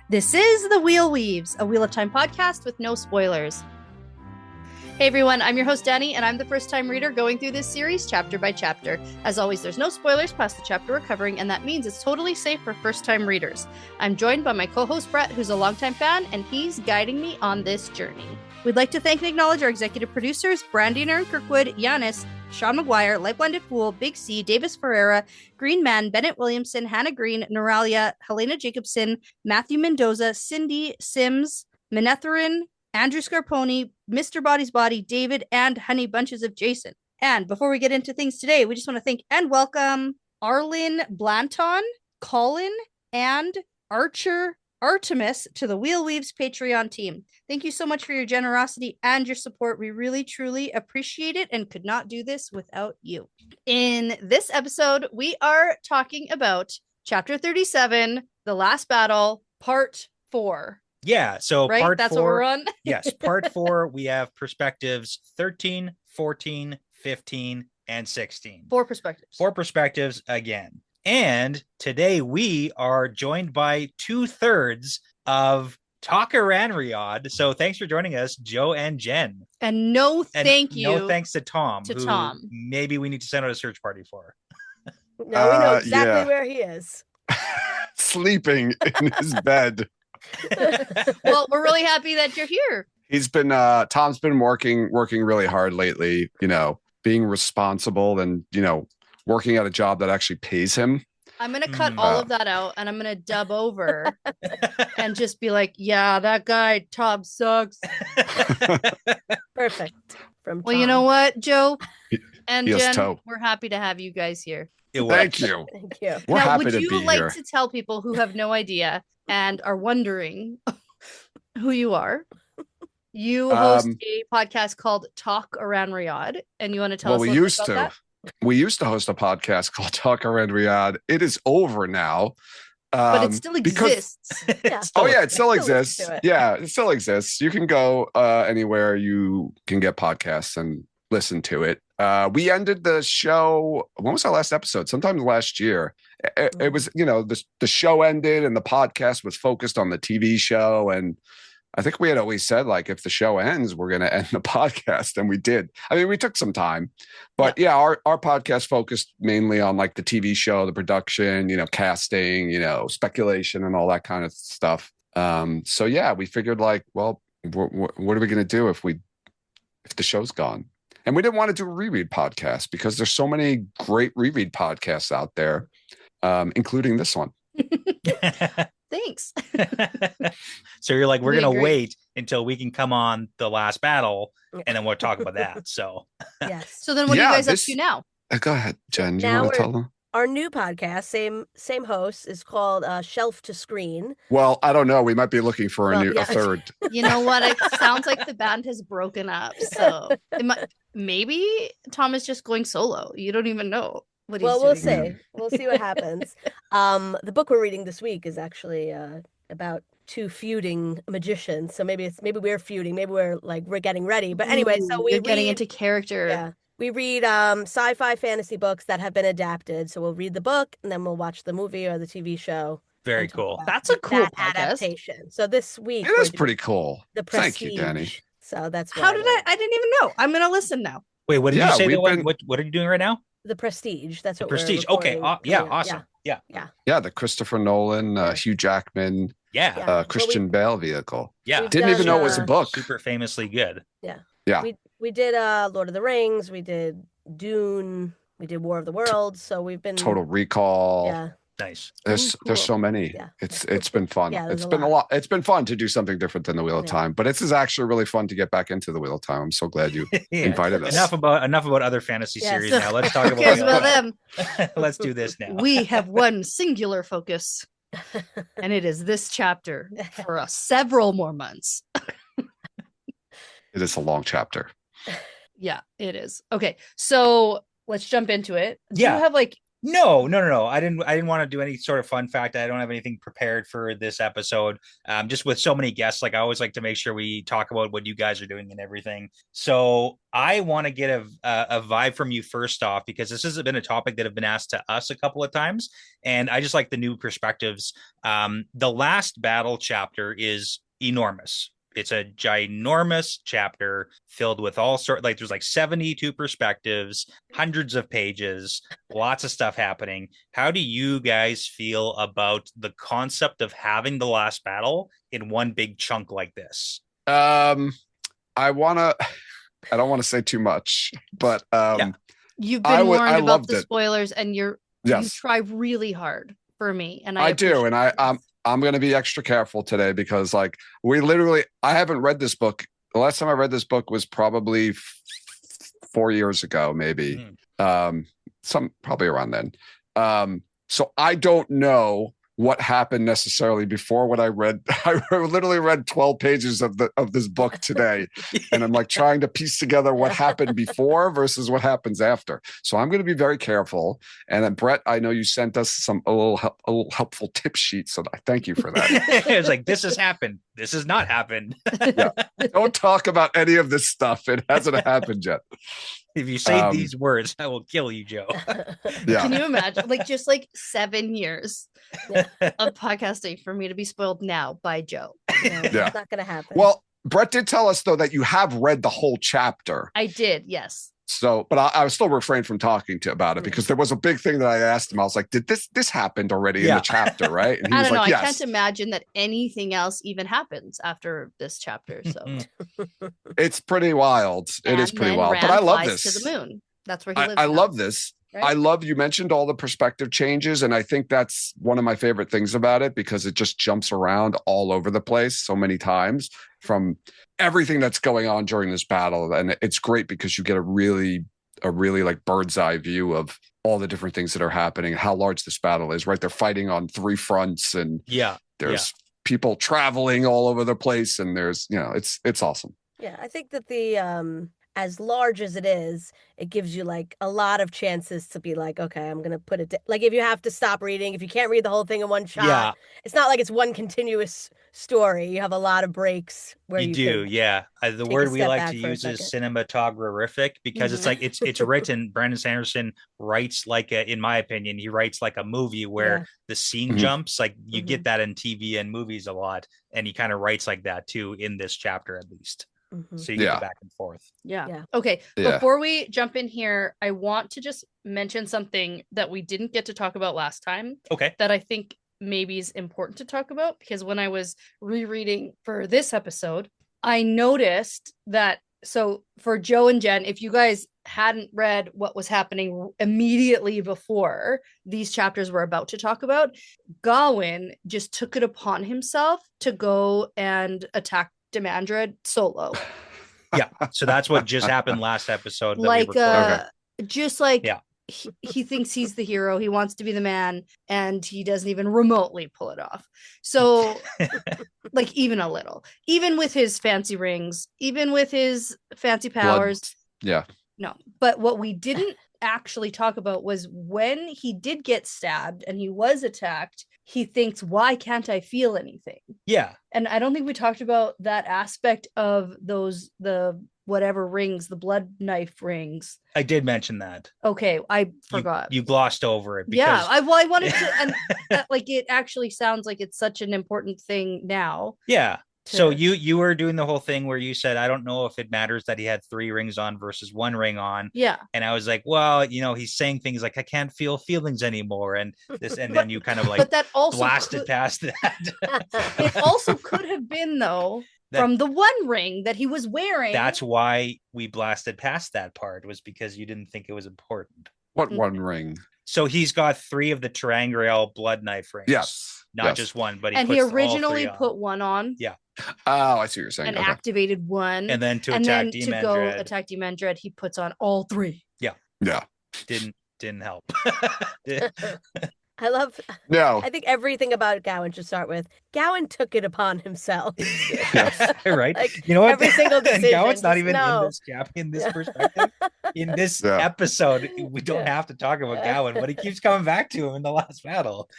This is The Wheel Weaves, a Wheel of Time podcast with no spoilers. Hey everyone, I'm your host Dani, and I'm the first-time reader going through this series chapter by chapter. As always, there's no spoilers past the chapter we're covering, and that means it's totally safe for first-time readers. I'm joined by my co-host Brett, who's a longtime fan, and he's guiding me on this journey. We'd like to thank and acknowledge our executive producers, Brandy and Kirkwood, Giannis, Sean McGuire, LightBlindedFool, Big C, Deyvis, Ferreira, Green Man, Bennett, Williamson, Hannah Green, Noralia, Helena, Jacobsen, Matthew Mendoza, Cyndi, Sims, Manethraen, Andrew Scarponi, Mr. Boddy's Body, David, and HoneyBunchesOfJason. And before we get into things today, we just want to thank and welcome Arlen Blanton, Colin, and Artemis to the Wheel Weaves Patreon team. Thank you so much for your generosity and your support. We really, truly appreciate it and could not do this without you. In this episode, we are talking about Chapter 37, The Last Battle, Part 4. Yeah, so right? Part That's 4. What we're on? Yes, Part 4, we have perspectives 13, 14, 15, and 16. Four perspectives. Four perspectives again. And today we are joined by 2/3 of Talkaranriod. So thanks for joining us, Joe and Jen. And no thanks to Tom. Tom. Maybe we need to send out a search party for. No, we know exactly where he is. Sleeping in his bed. Well, we're really happy that you're here. He's been Tom's been working really hard lately, being responsible and, working at a job that actually pays him. I'm going to cut all of that out and I'm going to dub over and just be like, yeah, that guy, Tom sucks. Perfect. Well, you know what, Joe and Jen, toe. we're happy to have you guys here. Thank you. Thank you. We're now, happy would to you be like here. to tell people who have no idea and are wondering who you are? You host a podcast called Talk Around Riyadh, and you want to tell us a little bit about that? We used to host a podcast called Talk Around Riyadh. It is over now. But it still exists. Yeah. It still exists. Still listen to it. Yeah, it still exists. You can go anywhere you can get podcasts and listen to it. We ended the show. When was our last episode? Sometime last year. It was, the show ended and the podcast was focused on the TV show. And I think we had always said, like, if the show ends, we're going to end the podcast. And we did. I mean, we took some time. But our podcast focused mainly on like the TV show, the production, casting, speculation and all that kind of stuff. So, we figured like, well, what are we going to do if the show's gone? And we didn't want to do a reread podcast because there's so many great reread podcasts out there, including this one. Thanks. So you're like, we're going to wait until we can come on The Last Battle and then we'll talk about that. So, yes. So then what are you guys up to now? Go ahead, Jen. Do you Now want to tell them? Our new podcast, same host, is called Shelf to Screen. Well, I don't know. We might be looking for a third. You know what? It sounds like the band has broken up. So maybe Tom is just going solo. You don't even know what he's doing. We'll see. We'll see what happens. The book we're reading this week is actually about two feuding magicians. So maybe we're feuding. Maybe we're getting we're But anyway, so we're getting into character. Yeah. We read sci-fi fantasy books that have been adapted. So we'll read the book and then we'll watch the movie or the TV show. Very cool. That's a cool adaptation. So this week it is pretty cool. The Prestige. Thank you, Dani. So that's how did I didn't even know. I'm gonna listen now. Wait, what did you say? What are you doing right now? The Prestige. That's what Prestige. We're okay. Awesome. Yeah. The Christopher Nolan, Hugh Jackman, Christian Bale vehicle. Yeah. Didn't even know it was a book. Super famously good. Yeah. Yeah. We did Lord of the Rings. We did Dune. We did War of the Worlds. So we've been Total Recall. Yeah. Nice. There's so many. Yeah. It's been fun. Yeah, it's been a lot. It's been fun to do something different than the Wheel of Time, but this is actually really fun to get back into the Wheel of Time. I'm so glad you invited us. Enough about other fantasy series now. Let's talk about, about them. Let's do this now. We have one singular focus, and it is this chapter for several more months. It is a long chapter. Yeah, it is. Okay, so let's jump into it. Do you have No. I didn't want to do any sort of fun fact. I don't have anything prepared for this episode. Just with so many guests, like I always like to make sure we talk about what you guys are doing and everything. So I want to get a vibe from you first off, because this has been a topic that have been asked to us a couple of times, and I just like the new perspectives. The last battle chapter is enormous. It's a ginormous chapter filled with all sorts, like there's like 72 perspectives, hundreds of pages, lots of stuff happening. How do you guys feel about the concept of having the last battle in one big chunk like this? I don't want to say too much, but You've been warned I about loved the it. spoilers, and you try really hard for me, and I do, and I'm going to be extra careful today because, like, I haven't read this book. The last time I read this book was probably 4 years ago, maybe. Probably around then. So I don't know what happened necessarily before what I read. I literally read 12 pages of this book today, and I'm like trying to piece together what happened before versus what happens after. So I'm going to be very careful. And then Brett, I know you sent us a little helpful tip sheet, so I thank you for that. It's like, this has happened. This has not happened. Yeah. Don't talk about any of this stuff. It hasn't happened yet. If you say these words, I will kill you, Joe. Yeah. Can you imagine, just 7 years of podcasting for me to be spoiled now by Joe? No, it's not going to happen. Well, Brett did tell us, though, that you have read the whole chapter. I did, yes. So, but I was still refrained from talking about it because there was a big thing that I asked him. I was like, did this happened already in the chapter, right? And he I was don't know. like, yes. I can't imagine that anything else even happens after this chapter. So it's pretty wild. It is pretty wild. But I love this. To the moon. That's where he lives. I love this. Right? I love you mentioned all the perspective changes, and I think that's one of my favorite things about it because it just jumps around all over the place so many times from everything that's going on during this battle. And it's great because you get a really like bird's eye view of all the different things that are happening, how large this battle is, right? They're fighting on 3 fronts, and there's people traveling all over the place, and there's, it's awesome. Yeah, I think that the as large as it is, it gives you like a lot of chances to be like, okay, I'm gonna put it like if you have to stop reading, if you can't read the whole thing in one shot, it's not like it's one continuous story. You have a lot of breaks where you do. The word we like to use is cinematographic because it's like it's written. Brandon Sanderson writes in my opinion, he writes like a movie where the scene jumps. Like you get that in TV and movies a lot, and he kind of writes like that too in this chapter at least. So you get back and forth. Okay. Before we jump in here, I want to just mention something that we didn't get to talk about last time. Okay. That I think maybe is important to talk about, because when I was rereading for this episode, I noticed that, so for Joe and Jen, if you guys hadn't read what was happening immediately before these chapters we're about to talk about, Gawain just took it upon himself to go and attack Demandred solo. So that's what just happened last episode. He thinks he's the hero. He wants to be the man, and he doesn't even remotely pull it off. So, even a little, even with his fancy rings, even with his fancy powers. No. But what we didn't actually talk about was when he did get stabbed and he was attacked, he thinks, why can't I feel anything? And I don't think we talked about that aspect of the whatever rings, the blood knife rings. I did mention that. Okay, I forgot. You glossed over it. Because... I wanted to, and it actually sounds like it's such an important thing now. So you were doing the whole thing where you said, I don't know if it matters that he had 3 rings on versus 1 ring on. And I was like, well, he's saying things like, I can't feel feelings anymore. And this, and then you kind of like but that also blasted past that. It also could have been, though, from the 1 ring that he was wearing. That's why we blasted past that part, was because you didn't think it was important. What 1 ring? So he's got 3 of the Terangriel blood knife rings. Yes. Not just 1, but he originally put 1 on. Oh, I see what you're saying. And activated 1. And then to attack Demandred, he puts on all 3. Didn't help. I love. No. I think everything about Gawain should start with Gawain took it upon himself. Right. Like, you know what? Every single decision. Gawain's not even in this perspective. in this episode, we don't have to talk about Gawain, but he keeps coming back to him in the last battle.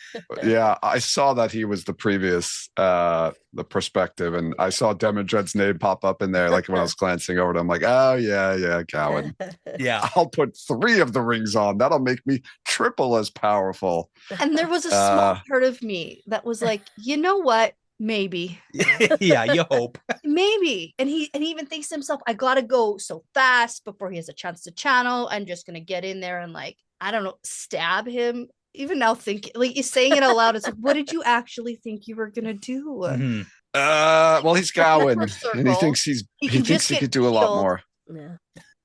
Yeah, I saw that he was the previous the perspective, and I saw Demodred's name pop up in there, like when I was glancing over it. I'm like, oh yeah, Gawain. Yeah. I'll put 3 of the rings on. That'll make me triple as powerful. And there was a small part of me that was like, you know what? Maybe. Yeah, you hope. Maybe. And he even thinks to himself, I gotta go so fast before he has a chance to channel. I'm just gonna get in there and, like, I don't know, stab him. Even now thinking, like, he's saying it aloud, it's like, what did you actually think you were gonna do? Mm-hmm. Well, he's Gawain, and he thinks he could do a lot more.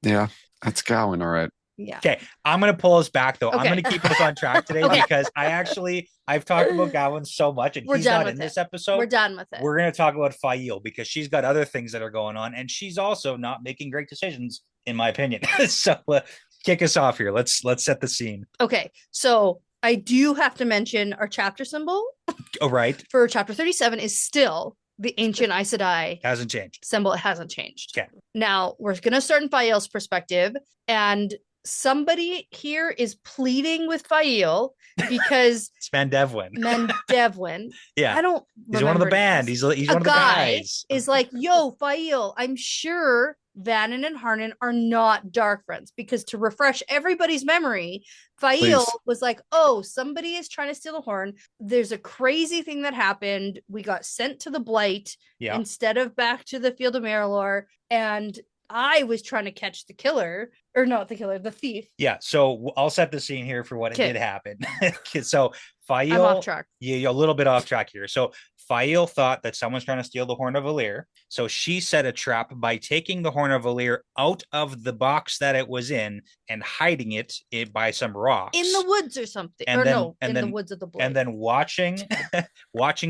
Yeah, that's Gawain, all right. Yeah. Okay, I'm gonna pull us back though. I'm gonna keep us on track today because I've talked about Gawain so much, and he's not in this episode. We're done with it. We're gonna talk about Fael because she's got other things that are going on, and she's also not making great decisions, in my opinion. So kick us off here. Let's set the scene. Okay, so I do have to mention our chapter symbol. Oh, right. For chapter 37 is still the ancient Aes Sedai. Hasn't changed. Symbol. It hasn't changed. Okay. Now we're gonna start in Fael's perspective, and somebody here is pleading with Fael because it's Mandevwin. Yeah. I don't He's one of the band. He's one of the guys. Is like, yo, Fael, I'm sure Vannon and Harnan are not dark friends, because to refresh everybody's memory, Fael was like, oh, somebody is trying to steal the horn. There's a crazy thing that happened. We got sent to the Blight instead of back to the Field of Marilor, and I was trying to catch the killer, or not the killer, the thief. Yeah, so I'll set the scene here for what did happen. So Fael, I'm off track. You're a little bit off track here. So Fael thought that someone's trying to steal the Horn of Valir. So she set a trap by taking the Horn of Valir out of the box that it was in and hiding it by some rocks. In the woods or something. In the woods of the Blight. And then watching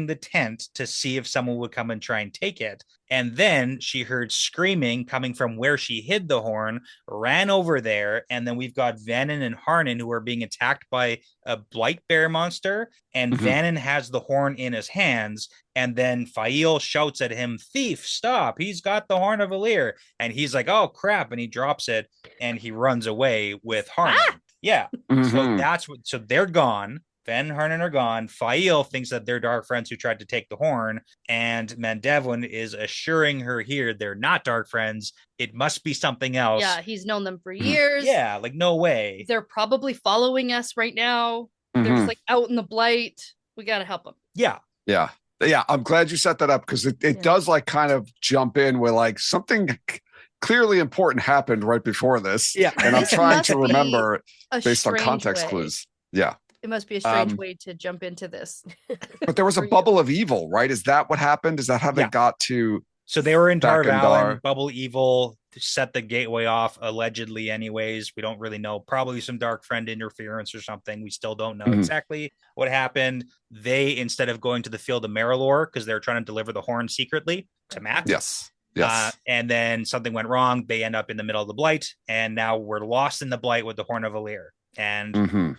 the tent to see if someone would come and try and take it. And then she heard screaming coming from where she hid the horn, ran over there, and then we've got Vannon and Harnan who are being attacked by a blight bear monster, and Vannon has the horn in his hands, and then Fael shouts at him, "Thief, stop, he's got the Horn of Valir," and he's like, oh crap, and he drops it and he runs away with Harnan. Yeah. So they're gone. Van and Harnan are gone. Fael thinks that they're dark friends who tried to take the horn, and Mandevwin is assuring her here they're not dark friends. It must be something else. Yeah, he's known them for years. Yeah, like no way. They're probably following us right now. They're just like out in the Blight. We got to help them. Yeah. I'm glad you set that up, because it does like kind of jump in where like something clearly important happened right before this. Yeah. And I'm trying to remember based on context clues. Yeah. It must be a strange way to jump into this. But there was a bubble of evil, right? Is that what happened? Is that how they got to? So they were in Tar Valon, Bubble Evil set the gateway off, allegedly anyways. We don't really know. Probably some dark friend interference or something. We still don't know exactly what happened. They, instead of going to the Field of Marilor, because they're trying to deliver the horn secretly to Matt. Yes. And then something went wrong. They end up in the middle of the Blight, and now we're lost in the Blight with the Horn of Valir and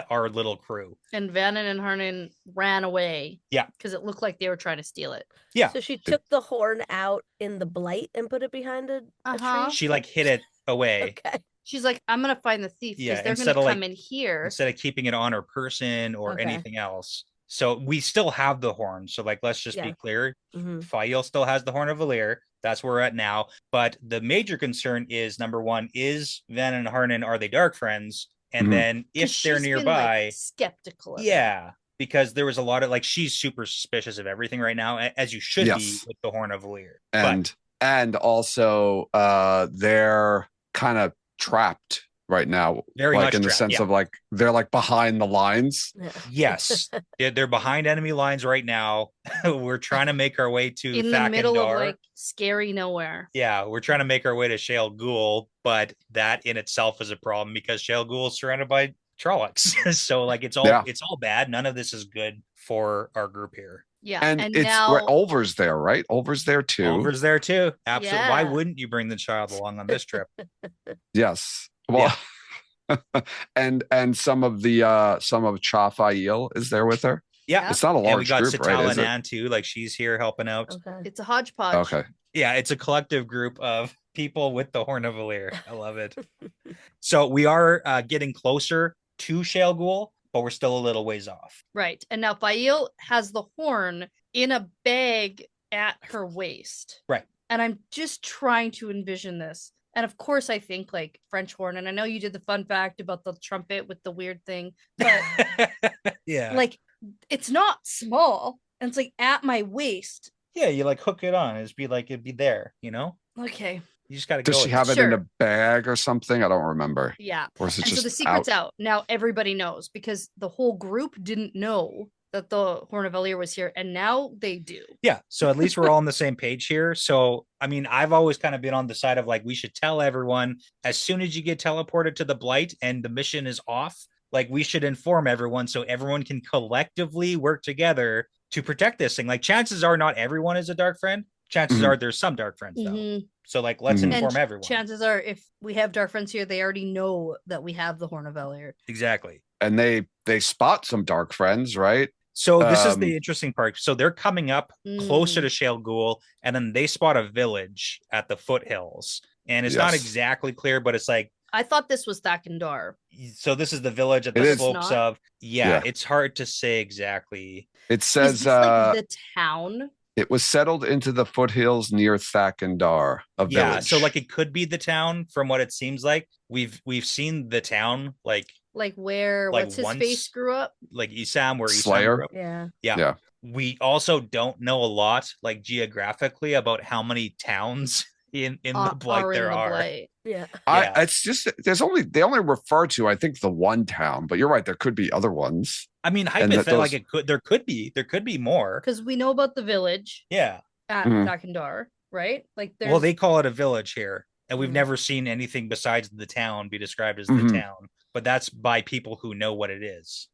our little crew. And Vannon and Harnan ran away. Yeah. Because it looked like they were trying to steal it. Yeah. So she took the horn out in the Blight and put it behind a tree? She like hid it away. Okay. She's like, I'm going to find the thief because they're going to come in here. Instead of keeping it on her person or anything else. So we still have the horn. So like, let's just be clear. Fael still has the Horn of Valir. That's where we're at now. But the major concern is, number one, is Van and Harnan, are they dark friends? And then if they're nearby, been, like, skeptical. Because there was a lot of like, she's super suspicious of everything right now, as you should be with the Horn of Valir. And also they're kind of trapped right now, very like much in the sense of like they're like behind the lines. Yes, they're behind enemy lines right now. We're trying to make our way to in the middle of like scary nowhere. Yeah, we're trying to make our way to Shale Ghul, but that in itself is a problem because Shale Ghul is surrounded by Trollocs. So like it's all bad. None of this is good for our group here. Yeah, and it's now Ulver's there, right? Ulver's there too. Ulver's there too. Absolutely. Yeah. Why wouldn't you bring the child along on this trip? Yes. Well, and some of Chafael is there with her. Yeah, it's not a large group, right? Is it? Too, like she's here helping out. Okay. It's a hodgepodge. Okay. Yeah, it's a collective group of people with the Horn of Valir. I love it. So we are getting closer to Shale Ghoul, but we're still a little ways off. Right. And now Fail has the horn in a bag at her waist. Right. And I'm just trying to envision this. And of course, I think like French horn. And I know you did the fun fact about the trumpet with the weird thing, but yeah, like it's not small. And it's like at my waist. Yeah, you like hook it on. It'd be there, you know? Okay. You just got to go. Does she have it in a bag or something? I don't remember. Yeah. Or is it and just so the secret's out. Now everybody knows because the whole group didn't know that the Horn of Valir was here, and now they do. Yeah. So at least we're all on the same page here. So, I mean, I've always kind of been on the side of like, we should tell everyone as soon as you get teleported to the Blight and the mission is off, like we should inform everyone so everyone can collectively work together to protect this thing. Like chances are not everyone is a dark friend. Chances are there's some dark friends though. So like, let's inform everyone. Chances are if we have dark friends here, they already know that we have the Horn of Valir. Exactly. And they spot some dark friends, right? So this is the interesting part. So they're coming up closer to Shale Ghoul, and then they spot a village at the foothills. And it's not exactly clear, but it's like, I thought this was Thakandar. So this is the village at the slopes of, it's hard to say exactly. It says is this like the town. It was settled into the foothills near Thakandar, a village. So like it could be the town from what it seems like. We've seen the town like where what's his face grew up? Like Isam, where Slayer. Isam grew up. Yeah. We also don't know a lot like geographically about how many towns in the Blight there are. Yeah. It's just they only refer to I think the one town, but you're right, there could be other ones. I mean, like there could be more because we know about the village. Yeah, at Thakandar, right? Like, well, they call it a village here, and we've never seen anything besides the town be described as the town. But that's by people who know what it is.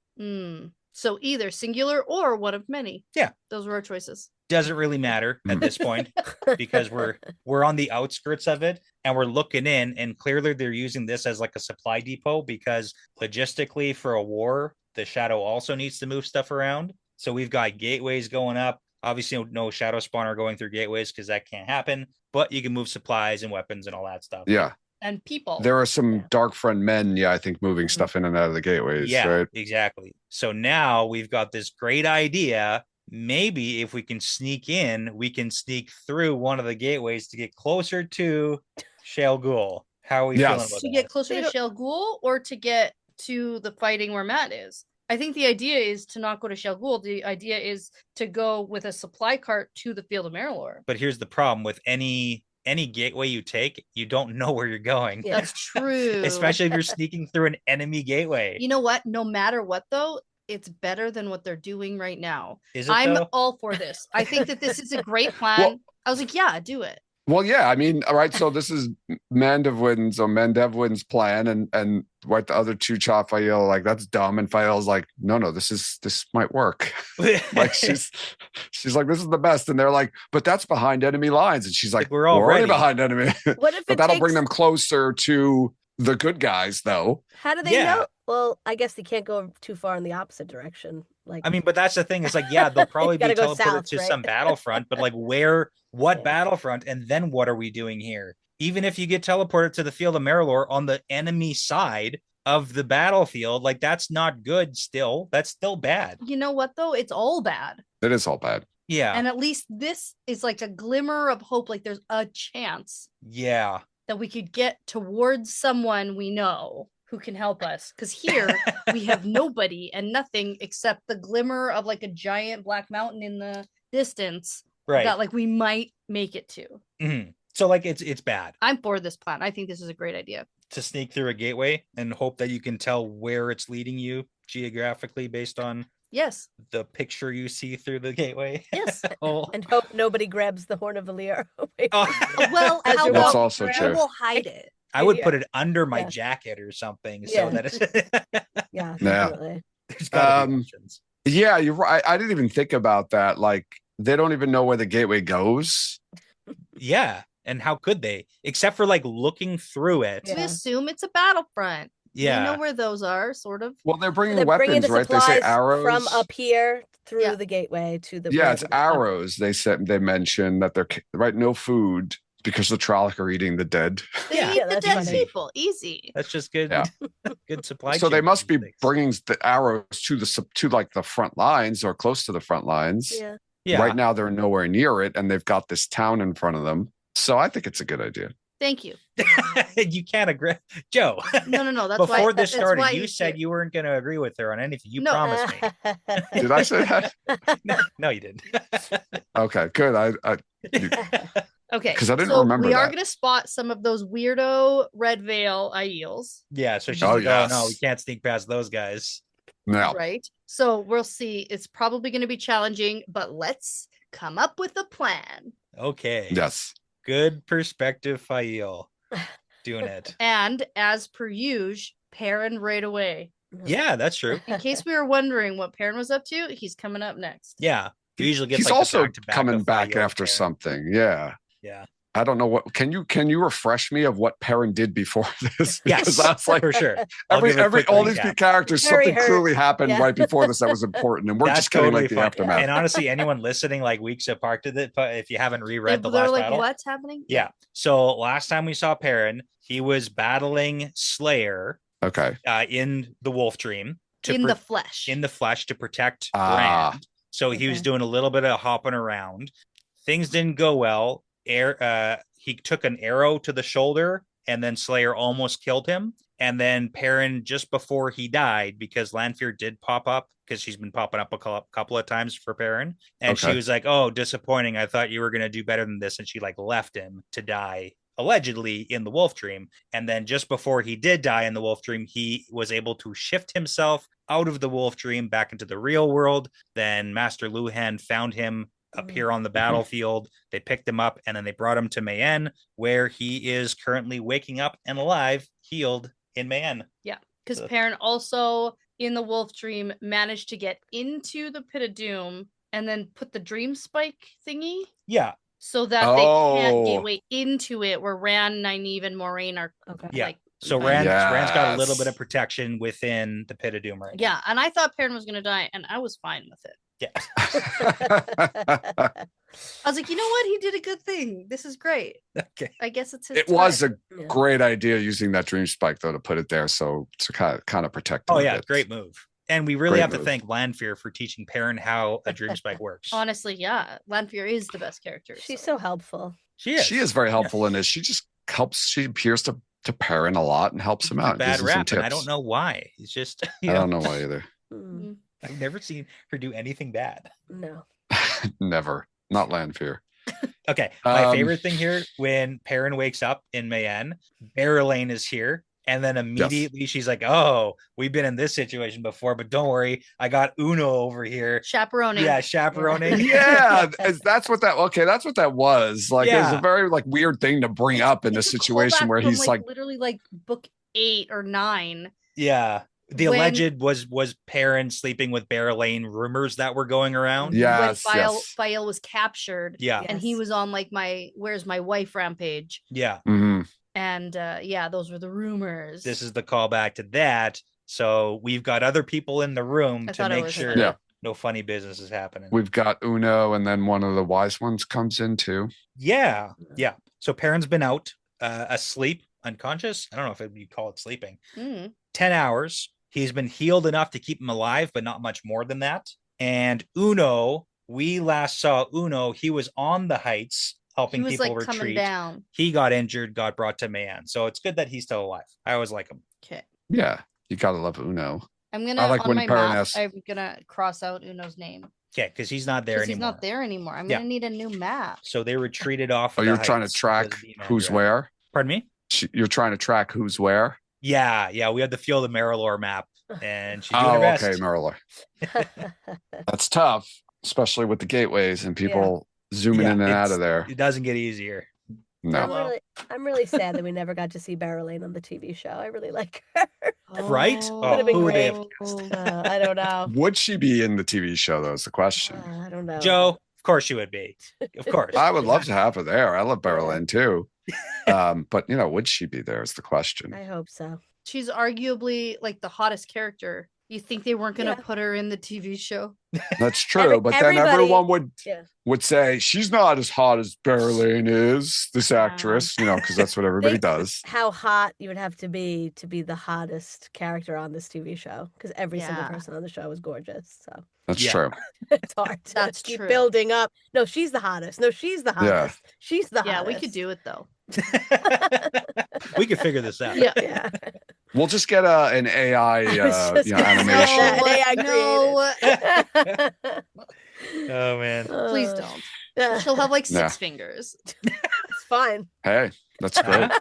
So either singular or one of many. Yeah, those were our choices. Doesn't really matter at this point because we're on the outskirts of it and we're looking in, and clearly they're using this as like a supply depot because logistically for a war, the shadow also needs to move stuff around. So we've got gateways going up. Obviously, no shadow spawner going through gateways because that can't happen. But you can move supplies and weapons and all that stuff. Yeah. And people. There are some dark friend men, I think, moving stuff in and out of the gateways. Yeah, right? Exactly. So now we've got this great idea. Maybe if we can sneak in, we can sneak through one of the gateways to get closer to Shale Ghoul. How are we feeling about that? To get closer to Shale Ghoul or to get to the fighting where Matt is? I think the idea is to not go to Shale Ghoul. The idea is to go with a supply cart to the Field of Marilor. But here's the problem with any gateway you take, you don't know where you're going. Yeah. That's true. Especially if you're sneaking through an enemy gateway. You know what? No matter what, though, it's better than what they're doing right now. Is it, I'm all for this. I think that this is a great plan. Well, I was like, yeah, do it. Well, yeah, I mean, all right, so this is Mandevwin's plan, and what the other two Fael, like, that's dumb, and Fael's like, no, this might work. Like she's like, this is the best, and they're like, but that's behind enemy lines, and she's like, we're already behind enemy. What if but that'll bring them closer to the good guys, though. How do they know? Well, I guess they can't go too far in the opposite direction. Like, I mean, but that's the thing. It's like, yeah, they'll probably be teleported to some battlefront, but like what battlefront? And then what are we doing here? Even if you get teleported to the Field of Marilor on the enemy side of the battlefield, like that's not good still. That's still bad. You know what, though? It's all bad. It is all bad. Yeah. And at least this is like a glimmer of hope. Like there's a chance. Yeah. That we could get towards someone we know who can help us. Because here we have nobody and nothing except the glimmer of like a giant black mountain in the distance. Right. That like we might make it to. Mm-hmm. So like it's bad. I'm for this plan. I think this is a great idea. To sneak through a gateway and hope that you can tell where it's leading you geographically based on the picture you see through the gateway. Yes. And hope nobody grabs the Horn of Valir. Well, that's also true. We'll hide it. I would put it under my jacket or something so that it's definitely. There's gotta be options. Yeah, you're right. I didn't even think about that. Like, they don't even know where the gateway goes. Yeah, and how could they? Except for like looking through it. We assume it's a battlefront. Yeah, you know where those are, sort of. Well, they're bringing weapons, right? They say arrows from up here through the gateway to the. Yeah, it's arrows. They mentioned that they're right. No food. Because the Trolloc are eating the dead. They Yeah, eat the that's dead funny. people. Easy. That's just good. Yeah. Good supply. So chain they must be logistics. bringing the arrows to like the front lines or close to the front lines. Yeah. Yeah. Right now they're nowhere near it, and they've got this town in front of them. So I think it's a good idea. Thank you. You can't agree, Joe. No. That's Before why, this that's started, why you he's said here. you weren't going to agree with her on anything. You No. promised me. Did I say that? No, you didn't. Okay, good. Okay, 'Cause I didn't so remember we are that. going to spot some of those weirdo red veil Aiels, Yeah. So she's Oh, like, yes. oh no, we can't sneak past those guys. No. right? So we'll see. It's probably going to be challenging, but let's come up with a plan. Okay. Yes. Good perspective, Fail. Doing it. And as per usual, Perrin right away. Yeah, that's true. In case we were wondering what Perrin was up to, he's coming up next. Yeah. He usually gets He's like the also back-to-back coming of back Fael after Perrin. something. Yeah. Yeah. I don't know what can you refresh me of what Perrin did before this? Yes, Because that's like for sure. I'll give a every quick all these recap. big characters, Very something hurt. clearly happened Yeah. right before this that was important, and we're That's just getting totally like the fine. aftermath. And honestly, anyone listening like weeks apart to it, but if you haven't reread the They're last like, battle, what's happening? yeah. So last time we saw Perrin, he was battling Slayer Okay. in the Wolf Dream In the flesh. in the flesh to protect Ah. Brand. So he was Okay. doing a little bit of hopping around. Things didn't go well. He took an arrow to the shoulder, and then Slayer almost killed him. And then Perrin, just before he died, because Lanfear did pop up, because she's been popping up a couple of times for Perrin, and she Okay. was like, "Oh, disappointing. I thought you were going to do better than this," and she like left him to die allegedly in the Wolf Dream. And then just before he did die in the Wolf Dream, he was able to shift himself out of the Wolf Dream back into the real world. Then Master Luhan found him up here on the battlefield. They picked him up, and then they brought him to Mayenne, where he is currently waking up and alive, healed in Mayenne. Yeah, because So- Perrin also in the Wolf Dream managed to get into the Pit of Doom and then put the Dream Spike thingy Yeah, so that they can't Oh. gateway into it, where Rand, Nynaeve, and Moraine are Okay. yeah. like, So Right. Rand's got a little Yes. bit of protection within the Pit of Doom right now. yeah. And I thought Perrin was gonna die, and I was fine with it. Yeah. I was like, you know what? He did a good thing. This is great. Okay. I guess it's his It was time. a great idea using that dream spike though to put it there, so to kind of protect. Oh him a yeah, bit. great move. And we really Great have to move. thank Lanfear for teaching Perrin how a Dream Spike works. Honestly, yeah. Lanfear is the best character. She's so helpful. She is. She is very helpful in this. She just helps. She appears to Perrin a lot and helps him It's a out. bad gives him some rap, and I tips. don't know why. It's just I don't know why either. Mm, I've never seen her do anything bad. no. Never. Not Lanfear. Okay, my Um, favorite thing here when Perrin wakes up in Mayenne, Barrelane is here, and then immediately she's like, "Oh, we've been in this situation before, but don't worry, I got Uno over here." Chaperoning. Yeah, chaperoning. Yeah, that's what that. Okay, that's what that was. Like, it was Yeah. a very like weird thing to bring up in a It's situation callback where from, he's like, literally like book 8 or 9. Yeah. The When- alleged was Perrin sleeping with Barrelane rumors that were going around. Yes, when yes. Fael was captured. Yeah. And he Yes. was on like my Where's My Wife rampage. Yeah. mhm. And yeah, those were the rumors. This is the callback to that. So we've got other people in the room I to thought it make was sure funny. Yeah. no funny business is happening. We've got Uno, and then one of the wise ones comes in too. Yeah. Yeah. So Perrin's been out, asleep, unconscious. I don't know if you call it sleeping. Mm. 10 hours. He's been healed enough to keep him alive, but not much more than that. And Uno, we last saw Uno. He was on the heights He helping was people like coming retreat. down. He got injured, got brought to Mayenne. So it's good that he's still alive. I always like him. Okay. Yeah, you gotta love Uno. I'm gonna I like on when my Perrin map, asks- I'm gonna cross out Uno's name. Okay, because he's not there Because anymore. he's not there anymore. I'm Yeah. gonna need a new map. So they retreated off. Oh, the you're trying to heights track because of the who's Manethraen. where. Pardon me? You're trying to track who's where. Yeah, we had the Field of Marilor map, and she's doing her Oh, best. okay, Merla. That's tough, especially with the gateways and people zooming Yeah, in and out it's- of there. It doesn't get easier. No. I'm really sad that we never got to see Barrelane on the TV show. I really like her. Right? Oh, Would've been Who would they great. I don't know. Would she be in the TV show though? Is the question. I don't know. Joe, of course you would be. Of course. I would love to have her there. I love Berlin too. But would she be there is the question. I hope so. She's arguably like the hottest character You think they weren't going to put her in the TV show? That's true, but then everyone would say she's not as hot as Berlin is, this actress, because that's what everybody does. How hot you would have to be the hottest character on this TV show, because every single person on the show is gorgeous. So that's true. It's hard to keep building up. No, she's the hottest. No, she's the hottest. Yeah. She's the hottest. Yeah, we could do it though. We could figure this out. Yeah. We'll just get an AI animation. Oh man. Please don't. She'll have like 6 fingers. It's fine. Hey, that's great.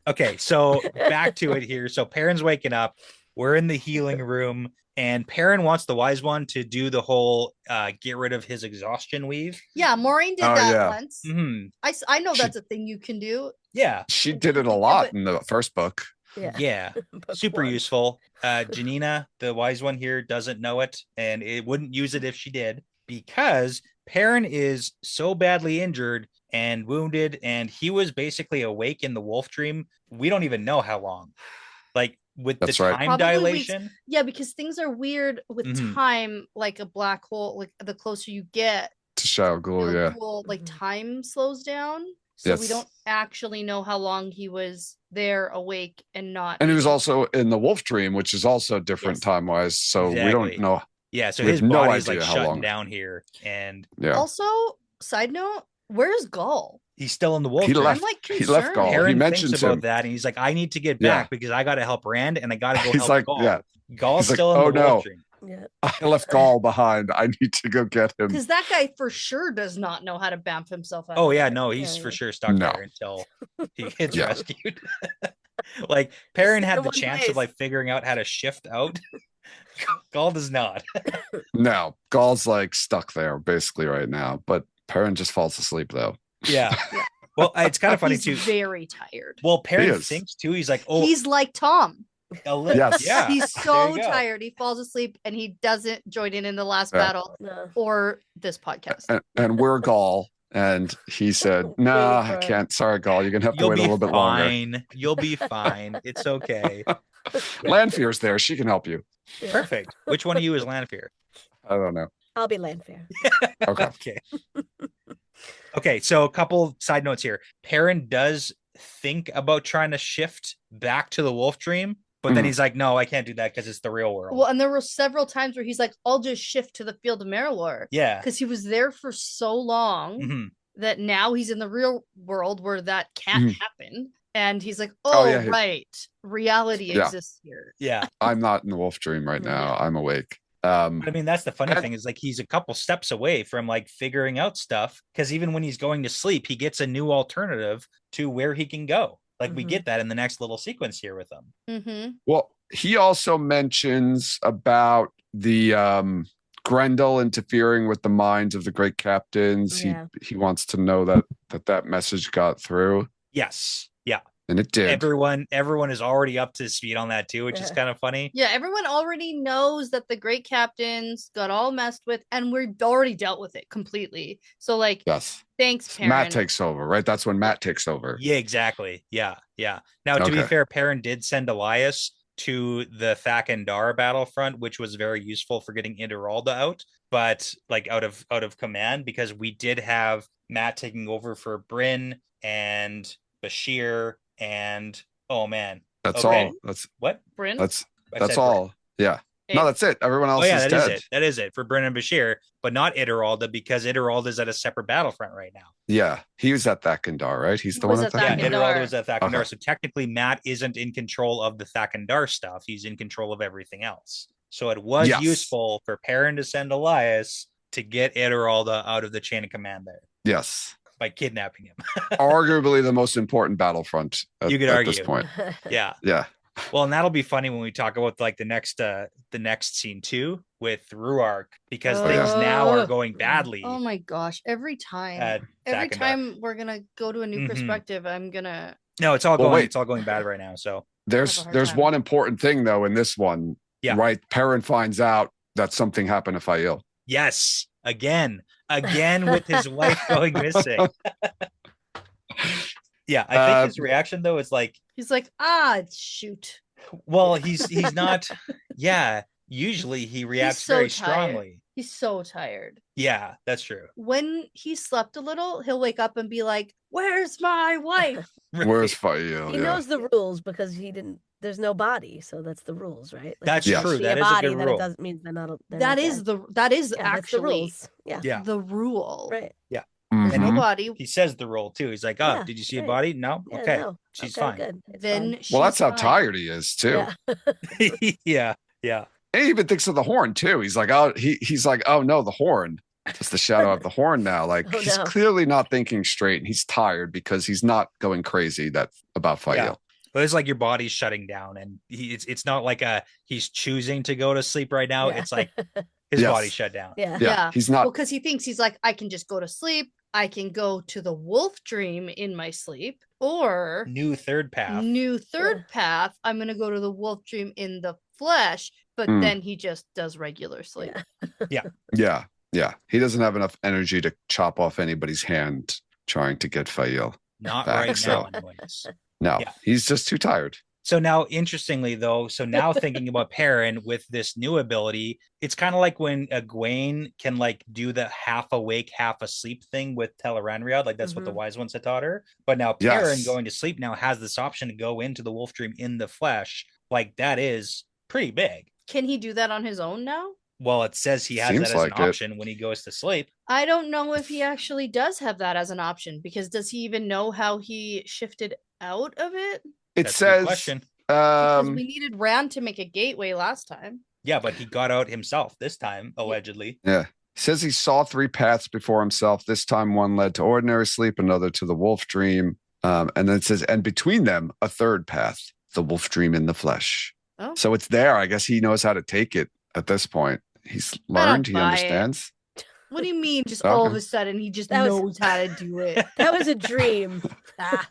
Okay, so back to it here. So Perrin's waking up. We're in the healing room, and Perrin wants the wise one to do the whole get rid of his exhaustion weave. Yeah, Maureen did that once. Mm-hmm. I know that's a thing you can do. Yeah. She did it a lot in the first book. Yeah. Super useful. Janina, the wise one here, doesn't know it, and it wouldn't use it if she did, because Perrin is so badly injured and wounded, and he was basically awake in the wolf dream. We don't even know how long. Like, with the time dilation. Weeks. Yeah, because things are weird with time, like a black hole. Like the closer you get to Shao Ghul, like time slows down. So we don't actually know how long he was there awake and not. And he was also in the wolf dream, which is also different time wise. So we don't know. Yeah, so his body's like shutting down here. And also, side note, where's Gaul? He's still in the wolf. He dream. left. I'm like concerned. He left Gaul. Perrin he mentions thinks about that, and he's like, "I need to get back because I got to help Rand, and I got to go he's help like, Gaul." Gaul's still in the wolf dream. Yeah. I left Gaul behind. I need to go get him. Because that guy for sure does not know how to bamf himself out. Oh yeah, no, he's for sure stuck there until he gets rescued. Like Perrin had the chance of like figuring out how to shift out. Gaul does not. No, Gaul's like stuck there basically right now, but Perrin just falls asleep though. Yeah. Well, it's kind of funny too. Very tired. Well, Perrin thinks too. He's like, oh, he's like Tom. Yes. Yeah. He's so tired. He falls asleep and he doesn't join in the last battle or this podcast. And we're Gaul. And he said, "Nah, I can't. Sorry, Gaul. You're gonna have to wait a little bit longer. You'll be fine. It's okay." Lanfear's there. She can help you. Yeah. Perfect. Which one of you is Lanfear? I don't know. I'll be Lanfear. Okay. Okay. So a couple side notes here. Perrin does think about trying to shift back to the wolf dream, but then he's like, "No, I can't do that because it's the real world." Well, and there were several times where he's like, "I'll just shift to the field of Marylor." Yeah, because he was there for so long that now he's in the real world where that can't happen. And he's like, right, reality exists here. Yeah, I'm not in the wolf dream right now. I'm awake. But I mean, that's the funny thing is like he's a couple steps away from like figuring out stuff, because even when he's going to sleep, he gets a new alternative to where he can go. Like we get that in the next little sequence here with him. Well, he also mentions about the Grendel interfering with the minds of the great captains. He wants to know that message got through. Yes. Yeah. And it did. Everyone is already up to speed on that too, which is kind of funny. Yeah, everyone already knows that the great captains got all messed with, and we've already dealt with it completely. So like, thanks, Perrin. Matt takes over, right? That's when Matt takes over. Yeah, exactly. Yeah. Now, to be fair, Perrin did send Elias to the Thakandar battlefront, which was very useful for getting Interalda out, but like out of command, because we did have Matt taking over for Bryn and Bashir and that's all. That's what Bryn. That's all. Bryn. Yeah. No, that's it. Everyone else is dead. That is it for Bryn and Bashir, but not Interalda, because Interalda is at a separate battlefront right now. Yeah, he was at Thakandar, right? He's the one at Thakandar. Yeah, Interalda was at Thakandar. Okay. So technically, Matt isn't in control of the Thakandar stuff. He's in control of everything else. So it was useful for Perrin to send Elias to get Interalda out of the chain of command there. Yes. By kidnapping him. Arguably the most important battlefront you could argue at this point. Yeah. Well, and that'll be funny when we talk about like the next scene too with Ruark, because things now are going badly. Oh my gosh. Every time we're gonna go to a new perspective, I'm gonna it's all going bad right now. So there's one important thing though in this one. Yeah. Right. Perrin finds out that something happened to Fail. Yes. Again with his wife going missing. Yeah, I think his reaction though is like, he's like, shoot. Well, he's not. Yeah, usually he reacts so very tired. strongly. He's so tired. Yeah, that's true. When he slept a little, he'll wake up and be like, "Where's my wife?" Where's Fael? He knows the rules because he didn't. There's no body, so that's the rules, right? Like, That's if there true. should be That a is a body, good then rule. it doesn't mean they're not. They're That not is there. that is Yeah, that's the actually rules. Yeah. Yeah. the rule. Right. There's no Mhm. body. He says the role too. He's like, "Oh, Yeah, did you see a right. body? No. Yeah, Okay, no. she's Okay, fine." Good. It's Then fine. Well, that's she's how fine. tired he is too. Yeah. Yeah. And he even thinks of the horn too. He's like, oh, he's like, oh no, the horn. It's the shadow of the horn now. Like Oh, he's no. clearly not thinking straight, and he's tired because he's not going crazy about Fael. Yeah. But it's like your body's shutting down, and it's not like he's choosing to go to sleep right now. Yeah. It's like his Yes. body shut down. Yeah. Yeah, he's not. Well, because he thinks he's like, I can just go to sleep. I can go to the wolf dream in my sleep, or New third path. new third path. I'm gonna go to the wolf dream in the flesh, but Mm. then he just does regular sleep. Yeah. He doesn't have enough energy to chop off anybody's hand trying to get Fael. Not Back, right so- now, anyways. No, Yeah. he's just too tired. So now, interestingly, though, now thinking about Perrin with this new ability, it's kind of like when Egwene can like do the half awake, half asleep thing with Tel'aran'rhiod. Like that's what the wise ones had taught her. But now Perrin Yes. going to sleep now has this option to go into the wolf dream in the flesh. Like that is pretty big. Can he do that on his own now? Well, it says he has Seems that as like an it. option when he goes to sleep. I don't know if he actually does have that as an option, because does he even know how he shifted out of it? It That's a good says, question. Because we needed Rand to make a gateway last time. Yeah, but he got out himself this time, allegedly. yeah. Says he saw 3 paths before himself. This time one led to ordinary sleep, another to the wolf dream. And then it says, and between them, a third path, the wolf dream in the flesh. Oh. So it's there. I guess he knows how to take it at this point. He's I don't learned, he buy it. understands. What do you mean? Just all of Okay. a sudden he just That was- knows how to do it. That was a dream. Ah,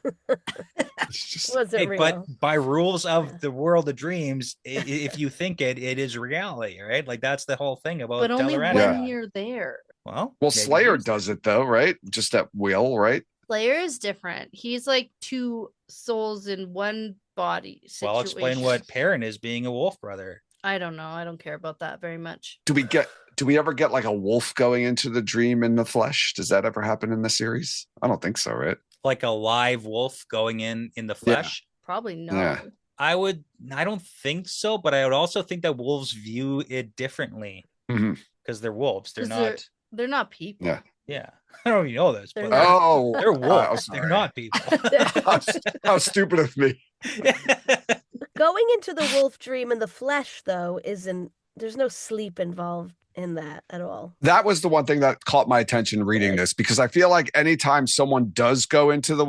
It's just, wasn't Hey, real. but by rules of the world of dreams, if you think it is reality, right? Like that's the whole thing about But only when Tel'aran'rhiod. you're there. Well, well, maybe Slayer he's- does it though, right? Just at will, right? Slayer is different. He's like 2 souls in one body situation. Well, explain what Perrin is being a wolf brother. I don't know. I don't care about that very much. Do we ever get like a wolf going into the dream in the flesh? Does that ever happen in the series? I don't think so, right? Like a live wolf going in the flesh. Probably no. Yeah. I don't think so, but I would also think that wolves view it differently Mhm. because they're wolves. They're 'Cause not. They're not people. Yeah. Yeah, I don't know if you know this, They're but not. Oh, they're wolves. I'm They're sorry. not people. How stupid of me. Going into the wolf dream in the flesh, though, there's no sleep involved in that at all. That was the one thing that caught my attention reading this, because I feel like anytime someone does go into the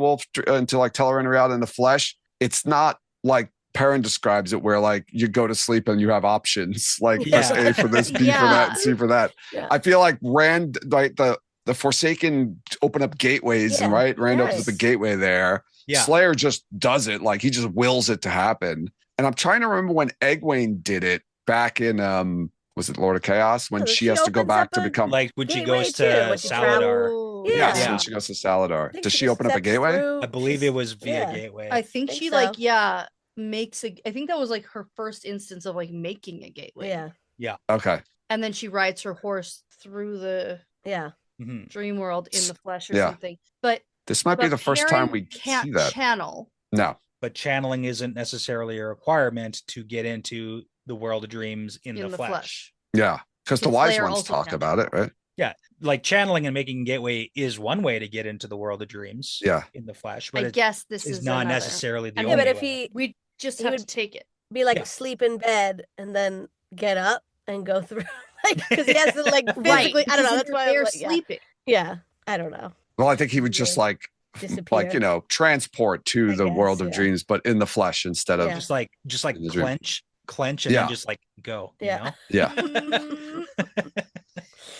into like Tel'aran'rhiod in the flesh, it's not like Perrin describes it, where like you go to sleep and you have options, like press Yeah. A for this, B for Yeah. that, C for that. Yeah. I feel like Rand, like the Forsaken open up gateways, and Yeah. right, Rand opens Yes. up a gateway there. Yeah. Slayer just does it, like he just wills it to happen. And I'm trying to remember when Egwene did it back in was it Lord of Chaos, when Oh, she she has to go opens back up to a become Like when she Gateway goes too, to when she Saladar. Oh, yes, Yeah. when she goes to Saladar. I think Does she open up a steps gateway? through- I believe it was via yeah. gateway. I think Think she so. like makes a. I think that was like her first instance of like making a gateway. Yeah. Okay. And then she rides her horse through the Yeah. Mhm. dream world in the flesh or Yeah. something. But This might be but the first time Perrin we can't see that. channel. No. But channeling isn't necessarily a requirement to get into the world of dreams in the flesh. Yeah. Because the Because wise Slayer ones also talk can't about it, right? Like channeling and making a gateway is one way to get into the world of dreams. Yeah. In the flesh, I but it guess this is is not another. necessarily the Yeah, only but if way. We just He have would- to take it. Be like Yeah. sleep in bed and then get up and go through, like, because he has to like physically. Right. I don't know. because That's why I'm they're like, yeah. sleeping. Yeah. I don't know. Well, I think he would just Yeah. like Disappear. transport to I the world guess, of yeah. dreams, but in the flesh instead of Yeah. Just like In the dream. clench and Yeah. then just like go. Yeah. You know? yeah.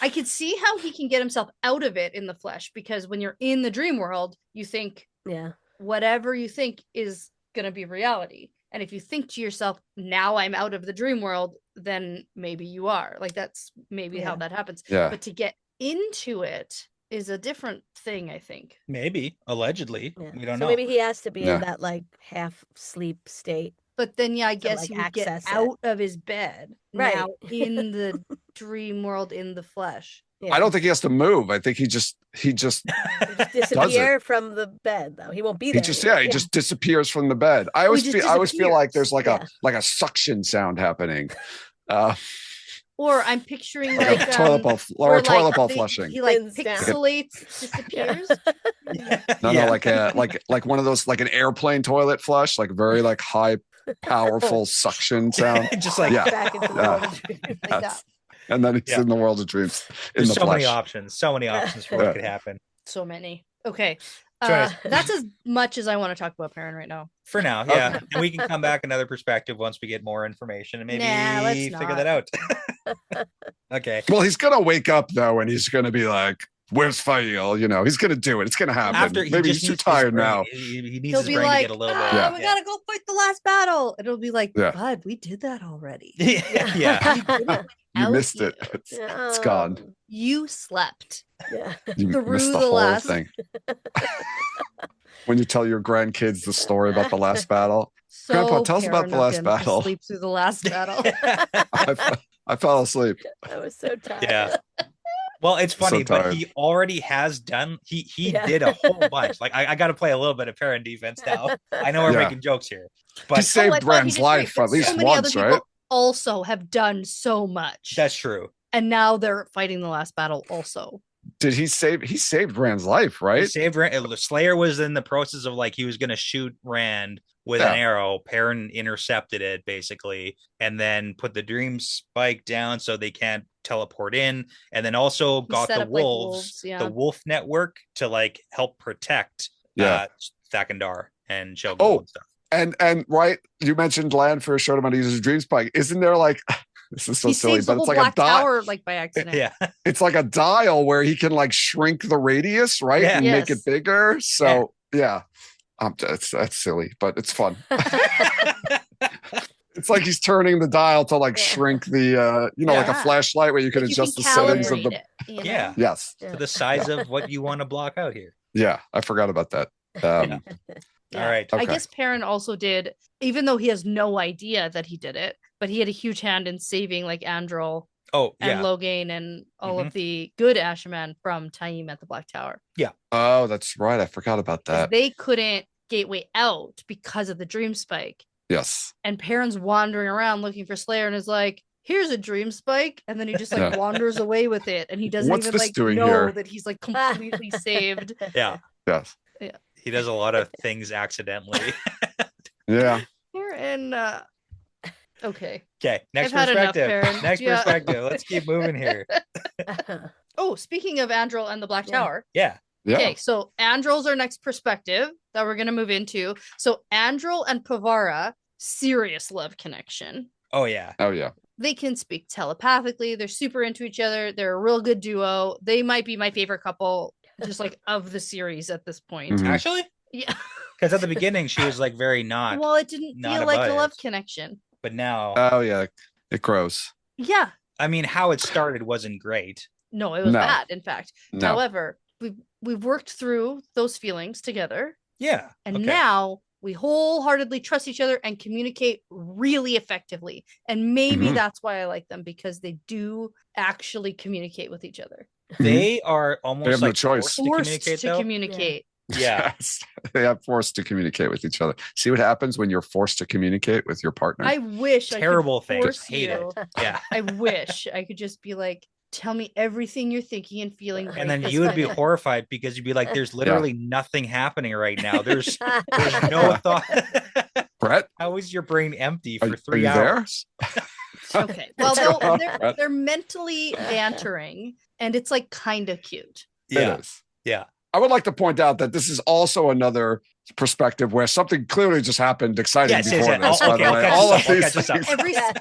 I could see how he can get himself out of it in the flesh, because when you're in the dream world, you think Yeah. whatever you think is going to be reality. And if you think to yourself, now I'm out of the dream world, then maybe you are. Like that's maybe how Yeah. that happens. Yeah. But to get into it is a different thing, I think. Maybe allegedly. Yeah. We don't so know. maybe he has to be Yeah. in that like half sleep state But then, I To, guess like, he would get access it. out of his bed Right. now in the dream world in the flesh. Yeah. I don't think he has to move. I think he just He'll just disappear from the bed, though. He won't be there. he just disappears from the bed. I always feel like there's like a suction sound happening. Or I'm picturing like a toilet bowl flushing. He like Spins down. pixelates, disappears. No, like one of those, like an airplane toilet flush, like very like high powerful suction sound. Just like Back into the world of dreams. Like that. And then he's in the world of dreams. There's the so many flesh. options for what could happen. So many. Okay. So anyways. That's as much as I want to talk about Perrin right now. For now, yeah. And we can come back another perspective once we get more information and maybe let's figure not. that out. Okay. Well, he's gonna wake up though, and he's gonna be like, "Where's Fael?" You know, he's gonna do it. It's gonna happen. Maybe he's too tired now. He needs He'll his be brain like, to get a little bit. we gotta go fight the last battle. It'll be like, bud, we did that already. Yeah. You missed it. It's gone. You slept. Yeah. You Through missed the the whole last- thing. When you tell your grandkids the story about the last battle, So Grandpa, tell us about the last Perrin-ucken to battle. Sleep through the last battle. I fell asleep. I was so tired. Yeah. Well, it's funny, but tired. he already has done. He did a whole bunch. Like I got to play a little bit of Perrin defense now. I know we're making jokes here, but He saved Brand's life at least once, right? Also have done so much. That's true. And now they're fighting the last battle also. Did he save? He saved Rand's life, right? He saved Rand. Slayer was in the process of like he was going to shoot Rand with an arrow. Perrin intercepted it basically, and then put the dream spike down so they can't teleport in, and then also got the wolves, the wolf network to like help protect Thakandar and Shogun and stuff. And right, you mentioned land for a short amount of uses dream spike. Isn't there like this is so silly, but it's like a tower, like by accident. Yeah, it's like a dial where he can like shrink the radius, right, and make it bigger. So that's silly, but it's fun. It's like he's turning the dial to like shrink the like a flashlight where you can adjust the settings of the yes to the size of what you want to block out here. Yeah, I forgot about that. All right. I guess Perrin also did, even though he has no idea that he did it, but he had a huge hand in saving like Androl and Logain and all of the good Ashaman from Taim at the Black Tower. Yeah. Oh, that's right. I forgot about that. They couldn't gateway out because of the dream spike. Yes. And Perrin's wandering around looking for Slayer and is like, here's a dream spike. And then he just like wanders away with it. And he doesn't even like know that he's like completely saved. Yeah. Yes. Yeah. He does a lot of things accidentally. Yeah. Perrin, okay. Next I've had perspective. Enough, Next perspective. Let's keep moving here. Oh, speaking of Androl and the Black Tower. Yeah. Okay, so Androl's our next perspective that we're going to move into. So Androl and Pavara, serious love connection. Oh, yeah. They can speak telepathically. They're super into each other. They're a real good duo. They might be my favorite couple, just like of the series at this point. Mm-hmm. Actually? Yeah. Because at the beginning, she was like very not. Well, it didn't feel like a love connection. But now. Oh, yeah. It grows. Yeah. I mean, how it started wasn't great. No, it was bad, in fact. No. However, we've worked through those feelings together. Yeah. And now we wholeheartedly trust each other and communicate really effectively. And maybe that's why I like them, because they do actually communicate with each other. They are almost like choice. Forced to communicate. Yeah. Yes. They are forced to communicate with each other. See what happens when you're forced to communicate with your partner? I wish terrible I could things. force Hate you. it. Yeah. I wish I could just be like, tell me everything you're thinking and feeling. And then you would be horrified because you'd be like, there's literally nothing happening right now. There's no thought. Brett? How is your brain empty for are 3 you hours? Okay. Well, they're mentally bantering, and it's like kind of cute. Yeah. It is. Yeah. I would like to point out that this is also another perspective where something clearly just happened exciting before this. By the way, all of these things.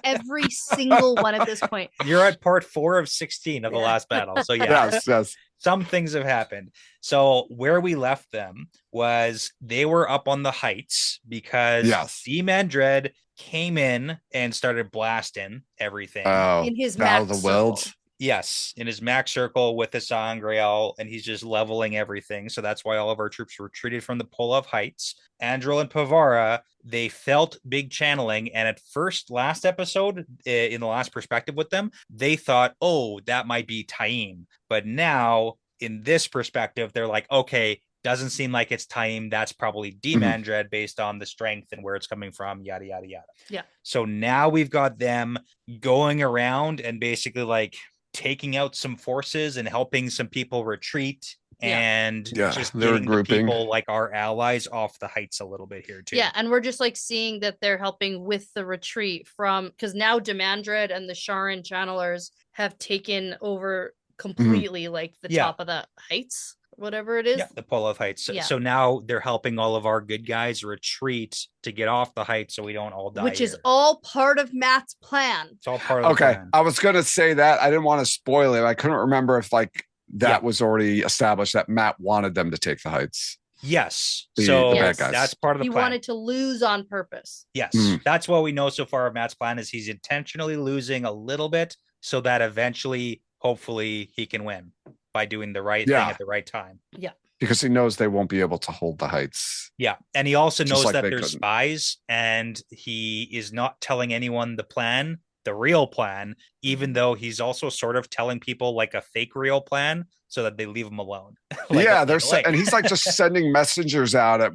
Every single one at this point. You're at part 4 of 16 of the last battle. So yes. Some things have happened. So where we left them was they were up on the heights because D-Man Dread came in and started blasting everything in his Battle of the Worlds. Yes, in his max circle with the Sangreal, and he's just leveling everything. So that's why all of our troops retreated from the Polov Heights. Andril and Pavara, they felt big channeling. And at first, last episode, in the last perspective with them, they thought, oh, that might be Taim. But now, in this perspective, they're like, okay, doesn't seem like it's Taim. That's probably Demandred based on the strength and where it's coming from, yada, yada, yada. Yeah. So now we've got them going around and basically like taking out some forces and helping some people retreat and just getting the people like our allies off the heights a little bit here too. Yeah, and we're just like seeing that they're helping with the retreat from, because now Demandred and the Sharan channelers have taken over completely like the top of the heights, whatever it is. Yeah, the Polov Heights. So now they're helping all of our good guys retreat to get off the heights so we don't all die. Which is all part of Matt's plan. It's all part of the plan. I was going to say that. I didn't want to spoil it. I couldn't remember if like that was already established that Matt wanted them to take the heights. Yes. The bad guys. That's part of the plan. He wanted to lose on purpose. Yes. That's what we know so far of Matt's plan is he's intentionally losing a little bit so that eventually, hopefully, he can win by doing the right thing at the right time. Yeah. Because he knows they won't be able to hold the heights. Yeah. And he also knows that there's spies and he is not telling anyone the plan, the real plan, even though he's also sort of telling people like a fake real plan so that they leave him alone. And he's like just sending messengers out at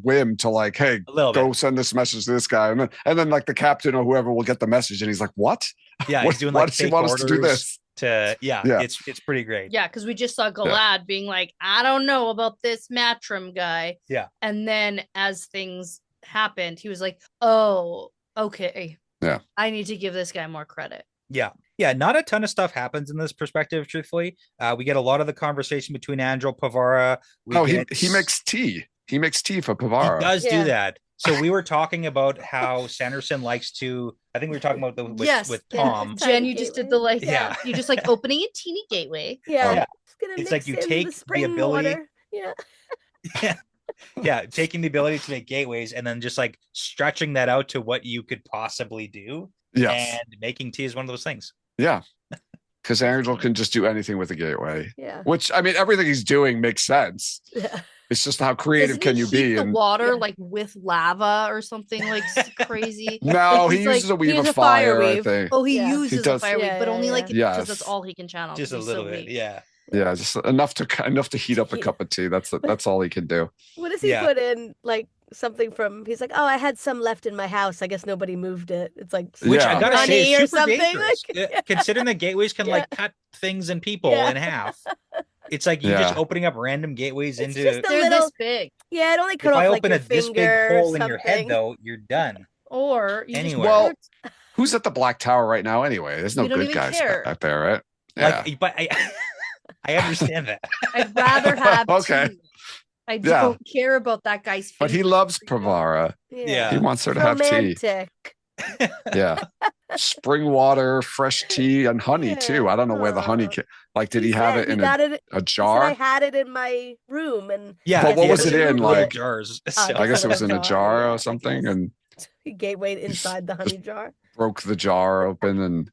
whim to like, hey, go send this message to this guy. And then like the captain or whoever will get the message and he's like, what? Yeah. He's doing like fake orders us to do this? It's pretty great. Yeah, because we just saw Galad being like, I don't know about this Matrim guy. Yeah. And then as things happened, he was like, oh, okay. Yeah. I need to give this guy more credit. Yeah. Yeah. Not a ton of stuff happens in this perspective, truthfully. We get a lot of the conversation between Andril, Pavara. He makes tea. He makes tea for Pavara. He does do that. So we were talking about how Sanderson likes to, I think we were talking about with Tom. Jen, you just did the you just like opening a teeny gateway. Yeah. It's like you take the ability. Water. Yeah. Yeah. Taking the ability to make gateways and then just like stretching that out to what you could possibly do. Yes. And making tea is one of those things. Yeah. Because Angel can just do anything with a gateway. Yeah. Which, I mean, everything he's doing makes sense. Yeah. It's just how creative can you be? The water like with lava or something like crazy. No, he uses a weave of fire. I think. Oh, he uses a fire weave, but only like because that's all he can channel. Just a little bit, yeah. Yeah, just enough to heat up a cup of tea. That's all he can do. What does he put in? Like something from? He's like, oh, I had some left in my house. I guess nobody moved it. It's like which I gotta say is super something. Dangerous. Considering that gateways can like cut things and people in half. It's like you're just opening up random gateways into. They're this big. Yeah, it only cut off like your finger. If I open this big hole in your head, though, you're done. Or well, who's at the Black Tower right now? Anyway, there's no good guys back there, right? Yeah, but I understand that. I'd rather have tea. I don't care about that guy's finger. But he loves Pavara. Yeah. He wants her to have tea. Yeah. Spring water, fresh tea, and honey too. I don't know where the honey came. Like, did he have it in a jar? I had it in my room, and but what was it in? Like jars. I guess it was in a jar or something, and he gatewayed inside the honey jar. Broke the jar open, and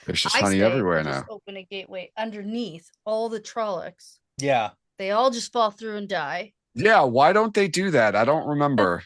there's just honey everywhere now. Just open a gateway underneath all the Trollocs. Yeah, they all just fall through and die. Yeah, why don't they do that? I don't remember.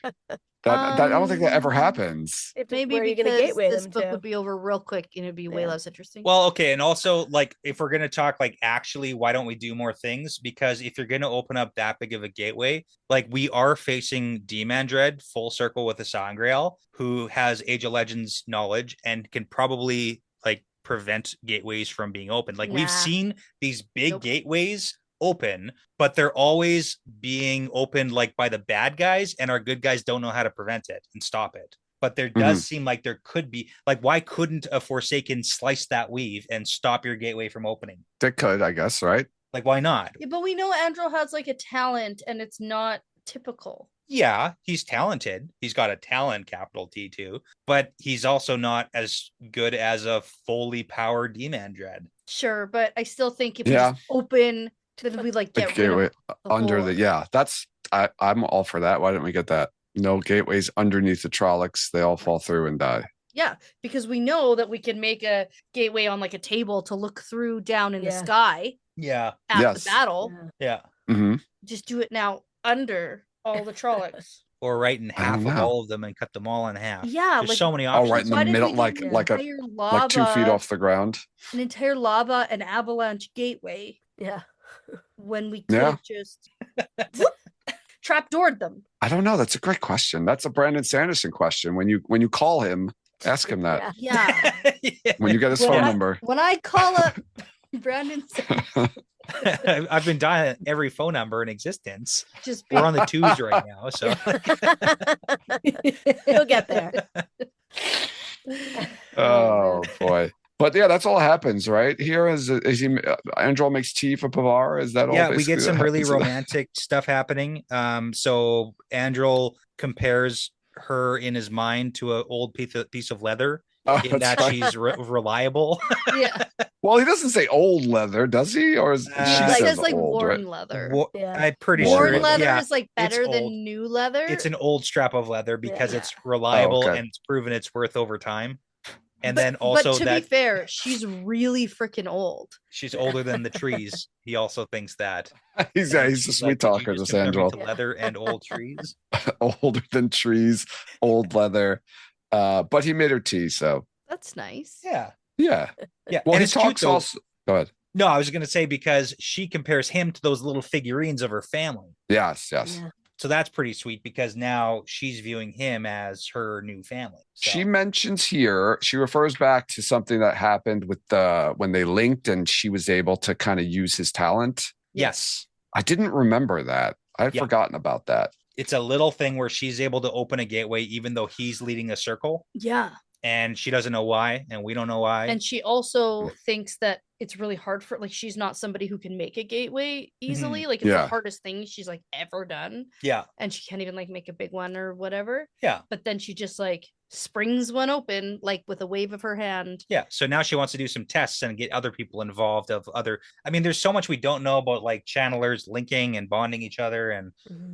That I don't think that ever happens. Maybe because this book would be over real quick and it'd be way less interesting. Well, okay, and also like if we're gonna talk like actually, why don't we do more things? Because if you're gonna open up that big of a gateway, like we are facing Demandred full circle with a Sangreal who has Age of Legends knowledge and can probably like prevent gateways from being opened. Like we've seen these big gateways open, but they're always being opened like by the bad guys, and our good guys don't know how to prevent it and stop it. But there does seem like there could be, like, why couldn't a Forsaken slice that weave and stop your gateway from opening? They could, I guess, right? Like, why not? Yeah, but we know Andril has like a talent, and it's not typical. Yeah, he's talented. He's got a talent, capital T too, but he's also not as good as a fully powered Demandred. Sure, but I still think if we just open. Then we like get rid of under that's I'm all for that. Why didn't we get that? No gateways underneath the Trollocs. They all fall through and die. Yeah, because we know that we can make a gateway on like a table to look through down in the sky. Yeah. At the battle. Yeah. Mm-hmm. Just do it now under all the Trollocs. Or right in half of all of them and cut them all in half. Yeah, there's like, so many options. Oh, right in the middle, like lava, 2 feet off the ground. An entire lava and avalanche gateway. Yeah. When we could have just trapdoored them. I don't know. That's a great question. That's a Brandon Sanderson question. When you call him, ask him that. Yeah. When you get his phone number. When I call up Brandon Sanderson. I've been dialing every phone number in existence. We're on the 2s right now, so you'll get there. Oh boy. But yeah, that's all happens, right? Here is he Androl makes tea for Pavar. Is that all? Yeah, we get some really romantic stuff happening. So Androl compares her in his mind to an old piece of leather. In that she's reliable. Yeah. Well, he doesn't say old leather, does he? Or is he says like old, worn leather. I'm pretty worn sure leather is like better than new leather. It's an old strap of leather because it's reliable and it's proven its worth over time. And then also, but to be fair, she's really freaking old. She's older than the trees. He also thinks that. He's a sweet talker, this Androl. Leather and old trees. Older than trees, old leather. But he made her tea, so that's nice. Yeah. Yeah. Yeah. Well, and he talks also. Go ahead. No, I was going to say because she compares him to those little figurines of her family. Yes. Yeah. So that's pretty sweet because now she's viewing him as her new family. So. She mentions here, she refers back to something that happened with when they linked and she was able to kind of use his talent. Yes. I didn't remember that. I'd forgotten about that. It's a little thing where she's able to open a gateway even though he's leading a circle. Yeah. And she doesn't know why, and we don't know why. And she also thinks that it's really hard for, like, she's not somebody who can make a gateway easily. Like, it's the hardest thing she's like ever done. Yeah. And she can't even like make a big one or whatever. Yeah. But then she just like springs one open, like with a wave of her hand. Yeah. So now she wants to do some tests and get other people involved I mean, there's so much we don't know about like channelers linking and bonding each other and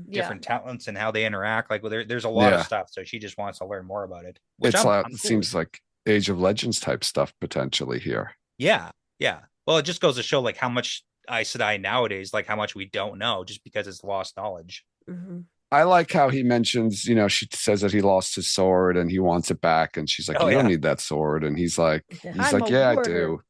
different talents and how they interact. Like, there's a lot of stuff. So she just wants to learn more about it. It seems like Age of Legends type stuff potentially here. Yeah. Yeah. Well, it just goes to show like how much Aes Sedai nowadays, like how much we don't know just because it's lost knowledge. Mm-hmm. I like how he mentions, she says that he lost his sword and he wants it back. And she's like, you don't need that sword. And he's like, I do.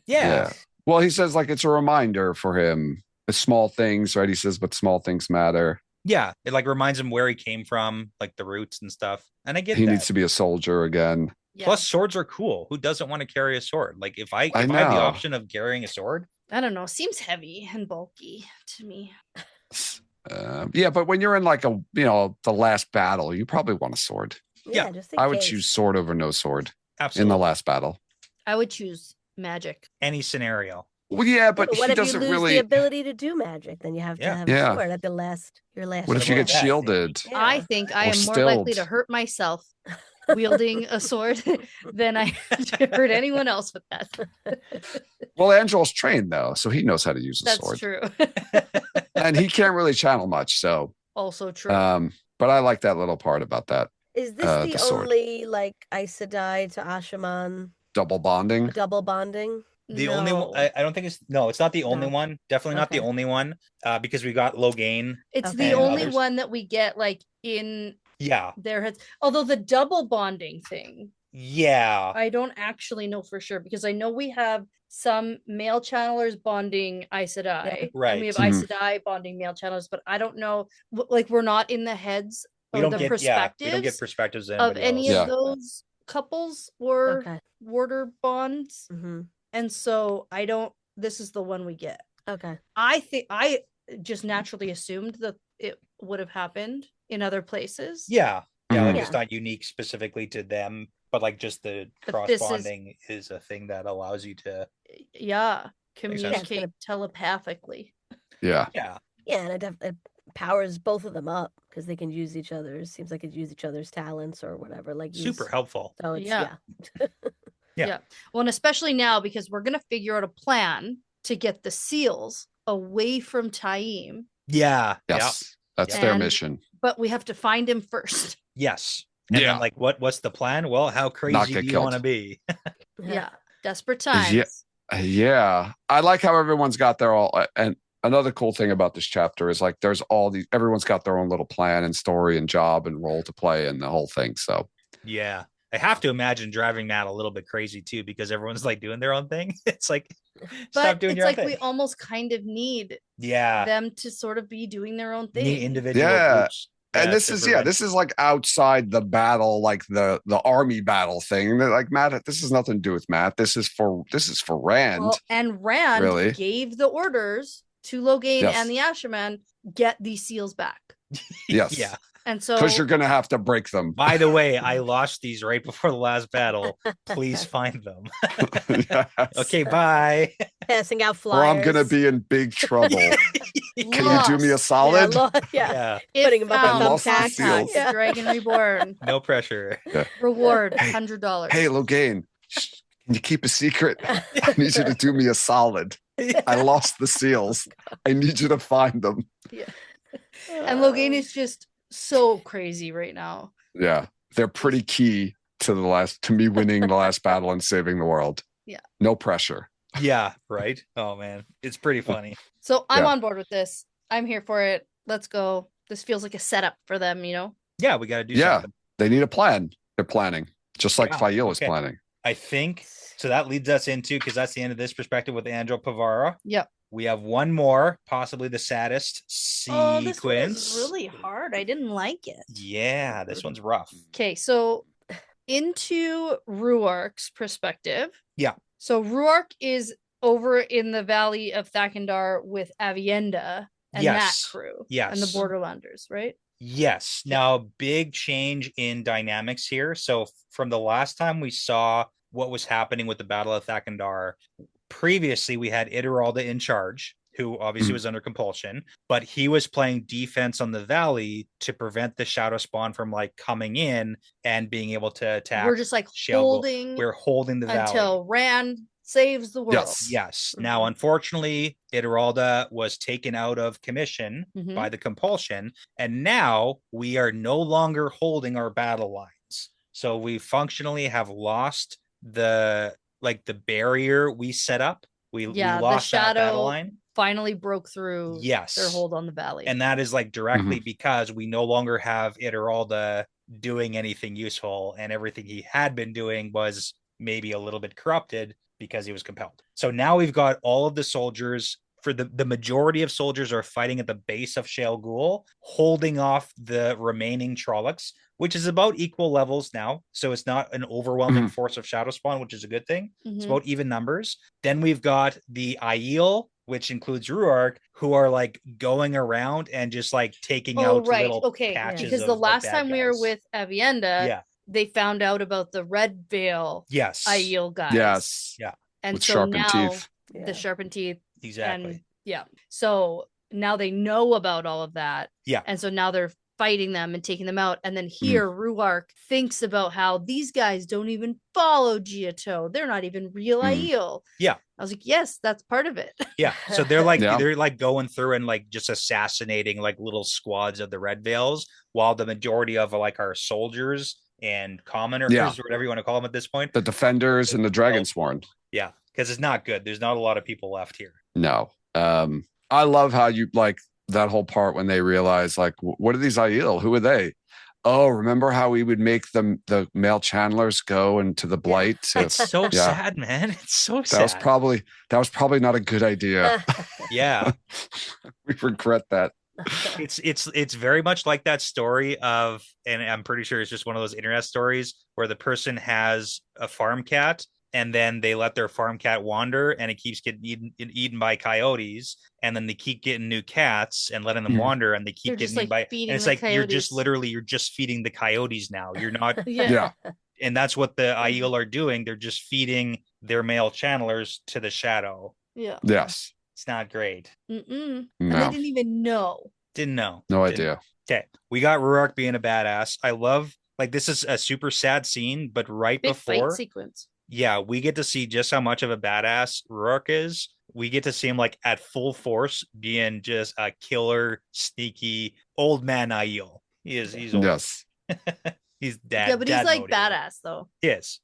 Yeah. Well, he says like, it's a reminder for him. The small things, right? He says, but small things matter. Yeah. It like reminds him where he came from, like the roots and stuff. And I get he needs to be a soldier again. Yeah. Plus swords are cool. Who doesn't want to carry a sword? Like if I have the option of carrying a sword. I don't know. Seems heavy and bulky to me. Yeah, but when you're in like the last battle, you probably want a sword. Yeah, just I would choose sword over no sword. Absolutely. In the last battle. I would choose magic. Any scenario. Well, yeah, but what he if doesn't you lose really the ability to do magic? Then you have to have a sword at your last. What if you get shielded? Yeah. I think I am more likely to hurt myself wielding a sword than I to hurt anyone else with that. Well, Androl's trained though, so he knows how to use a sword. That's true. And he can't really channel much, so also true. But I like that little part about that. Is this the only like Aes Sedai to Ashaman double bonding? Double bonding? The only one, I don't think it's not the only one. Definitely not the only one. Because we got Logain. It's the only one that we get like in their heads. Although the double bonding thing. Yeah. I don't actually know for sure because I know we have some male channelers bonding Aes Sedai. Right. And we have Aes Sedai bonding male channelers, but I don't know, like we're not in the heads or the perspectives. We don't get perspectives of any of those couples or warder bonds. Mm-hmm. And so this is the one we get. Okay. I think I just naturally assumed that it would have happened in other places. Yeah. Yeah. Like it's not unique specifically to them, but like just the cross bonding is a thing that allows you to communicate telepathically. Yeah. Yeah. Yeah. And it powers both of them up because they can use each other's, seems like it use each other's talents or whatever. Like super helpful. So it's, Yeah. Well, and especially now because we're going to figure out a plan to get the seals away from Taim. Yeah. Yes. That's their mission. But we have to find him first. Yes. And then like, what's the plan? Well, how Not crazy get do you killed. want to be? Yeah. Desperate times. Yeah. I like how everyone's got their all. And another cool thing about this chapter is like there's everyone's got their own little plan and story and job and role to play and the whole thing. So yeah. I have to imagine driving Matt a little bit crazy too, because everyone's like doing their own thing. It's like, stop doing your own thing. We almost kind of need yeah them to sort of be doing their own thing. Need individual groups. And this is like outside the battle, like the army battle thing. Like Matt, this has nothing to do with Matt. This is for Rand. Well, and Rand really gave the orders to Logain and the Asherman, get these seals back. Yes. Yeah. And so, because you're going to have to break them. By the way, I lost these right before the last battle. Please find them. Yes. Okay, bye. Passing out Or flyers. I'm going to be in big trouble. Can you do me a solid? Yeah. If Putting them up lost with the thumbtacks. seals. Yeah. Dragon Reborn. No pressure. Reward $100. Hey, Logain, can you keep a secret? I need you to do me a solid. I lost the seals. I need you to find them. Yeah. And Logain is just so crazy right now. Yeah. They're pretty key to me winning the last battle and saving the world. Yeah. No pressure. Yeah, right. Oh man, it's pretty funny. So I'm on board with this. I'm here for it. Let's go. This feels like a setup for them, you know? Yeah, we got to do something. They need a plan. They're planning, just like Fail is okay. planning. I think so. That leads us into, because that's the end of this perspective with Angel Pavara. Yep. We have one more, possibly the saddest sequence. This one is really hard. I didn't like it. Yeah, this one's rough. Okay, so into Ruark's perspective. Yeah. So Ruark is over in the valley of Thakandar with Avienda and that crew. Yes. And the Borderlanders, right? Yes. Now, big change in dynamics here. So from the last time we saw what was happening with the Battle of Thakandar, previously we had Ideralda in charge, who obviously was under compulsion, but he was playing defense on the valley to prevent the shadow spawn from like coming in and being able to attack. We're just like we're holding the valley until Rand saves the world. Yes. Now, unfortunately, Ideralda was taken out of commission by the compulsion, and now we are no longer holding our battle lines. So we functionally have lost the barrier we set up. We lost that battle line. Finally broke through their hold on the valley. And that is like directly because we no longer have Ideralda doing anything useful, and everything he had been doing was maybe a little bit corrupted because he was compelled. So now we've got all of the soldiers, for the majority of soldiers are fighting at the base of Shale Ghul, holding off the remaining Trollocs, which is about equal levels now. So it's not an overwhelming force of Shadow Spawn, which is a good thing. It's about even numbers. Then we've got the Aiel, which includes Ruark, who are like going around and just like taking out little patches. Because the last time we were with Avienda, they found out about the Red Veil Aiel guys. Yes. Yeah. And with so sharpened now teeth. the sharpened teeth. Exactly. And so now they know about all of that. Yeah. And so now they're fighting them and taking them out. And then here Ruark thinks about how these guys don't even follow Giotto. They're not even real Aiel. Yeah. I was like, yes, that's part of it. Yeah. So they're like they're like going through and like just assassinating like little squads of the Red Veils, while the majority of like our soldiers and commoners or whatever you want to call them at this point, the defenders and the Dragonsworn. Yeah. Because it's not good. There's not a lot of people left here. No. I love how you like that whole part when they realize like, what are these Aiel? Who are they? Oh, remember how we would make the male channelers go into the blight? It's so sad, man. It's so sad. That was probably not a good idea. Yeah. We regret that. It's very much like that story of, and I'm pretty sure it's just one of those internet stories where the person has a farm cat, and then they let their farm cat wander, and it keeps getting eaten by coyotes, and then they keep getting new cats and letting them wander, and they keep getting eaten by. And it's like coyotes. You're just feeding the coyotes now. You're not. And that's what the Aiel are doing. They're just feeding their male channelers to the shadow. Yeah. Yes. It's not great. No. No. And they didn't even know. Didn't know. No idea. Okay. We got Ruark being a badass. I love, like, this is a super sad scene, but big before fight sequence. Yeah, we get to see just how much of a badass Ruark is. We get to see him like at full force being just a killer, sneaky old man Aiel. He's old. Yes. He's dad. Yeah, but he's dad like motivated. badass though. Yes.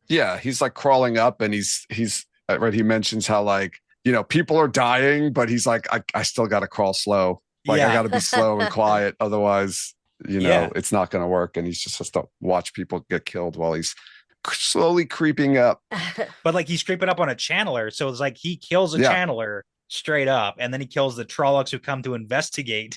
Yeah, he's like crawling up, and he's right. He mentions how like people are dying, but he's like, I still got to crawl slow. Like I got to be slow and quiet, otherwise, it's not going to work. And he's just has to watch people get killed while he's slowly creeping up. But like he's creeping up on a channeler, so it's like he kills a channeler straight up, and then he kills the Trollocs who come to investigate.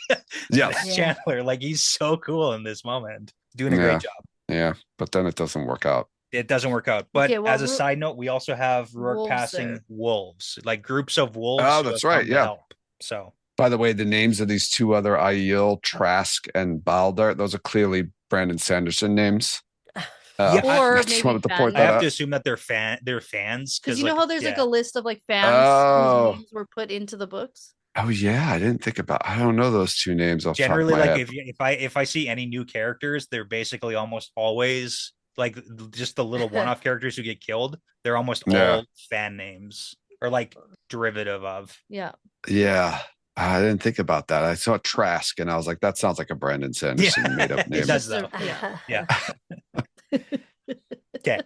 Channeler. Like he's so cool in this moment, doing a great job. Yeah, but then it doesn't work out. It doesn't work out. But as a side note, we also have Rourke wolves passing wolves, like groups of wolves. Oh, that's right. Yeah. Help. So, by the way, the names of these two other Aiel, Trask, and Balder, those are clearly Brandon Sanderson names. Or I just wanted to point I that have out. to assume that they're fans. Because you know how there's like a list of like fans whose names were put into the books. Oh yeah, I didn't think about. I don't know those two names off Generally, the top of my like head. if I see any new characters, they're basically almost always like just the little one-off characters who get killed. They're almost all fan names or like derivative of. Yeah. Yeah. I didn't think about that. I saw Trask and I was like, that sounds like a Brandon Sanderson made up name. It does though. Yeah. Okay.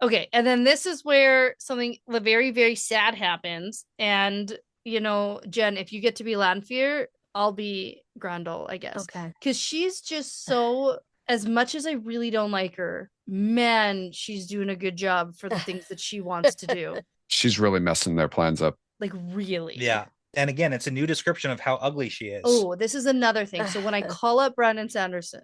Okay. And then this is where something very, very sad happens. And, Jen, if you get to be Lanfear, I'll be Grendel, I guess. Okay. Because she's just so, as much as I really don't like her, man, she's doing a good job for the things that she wants to do. She's really messing their plans up. Like, really. Yeah. And again, it's a new description of how ugly she is. Oh, this is another thing. So when I call up Brandon Sanderson,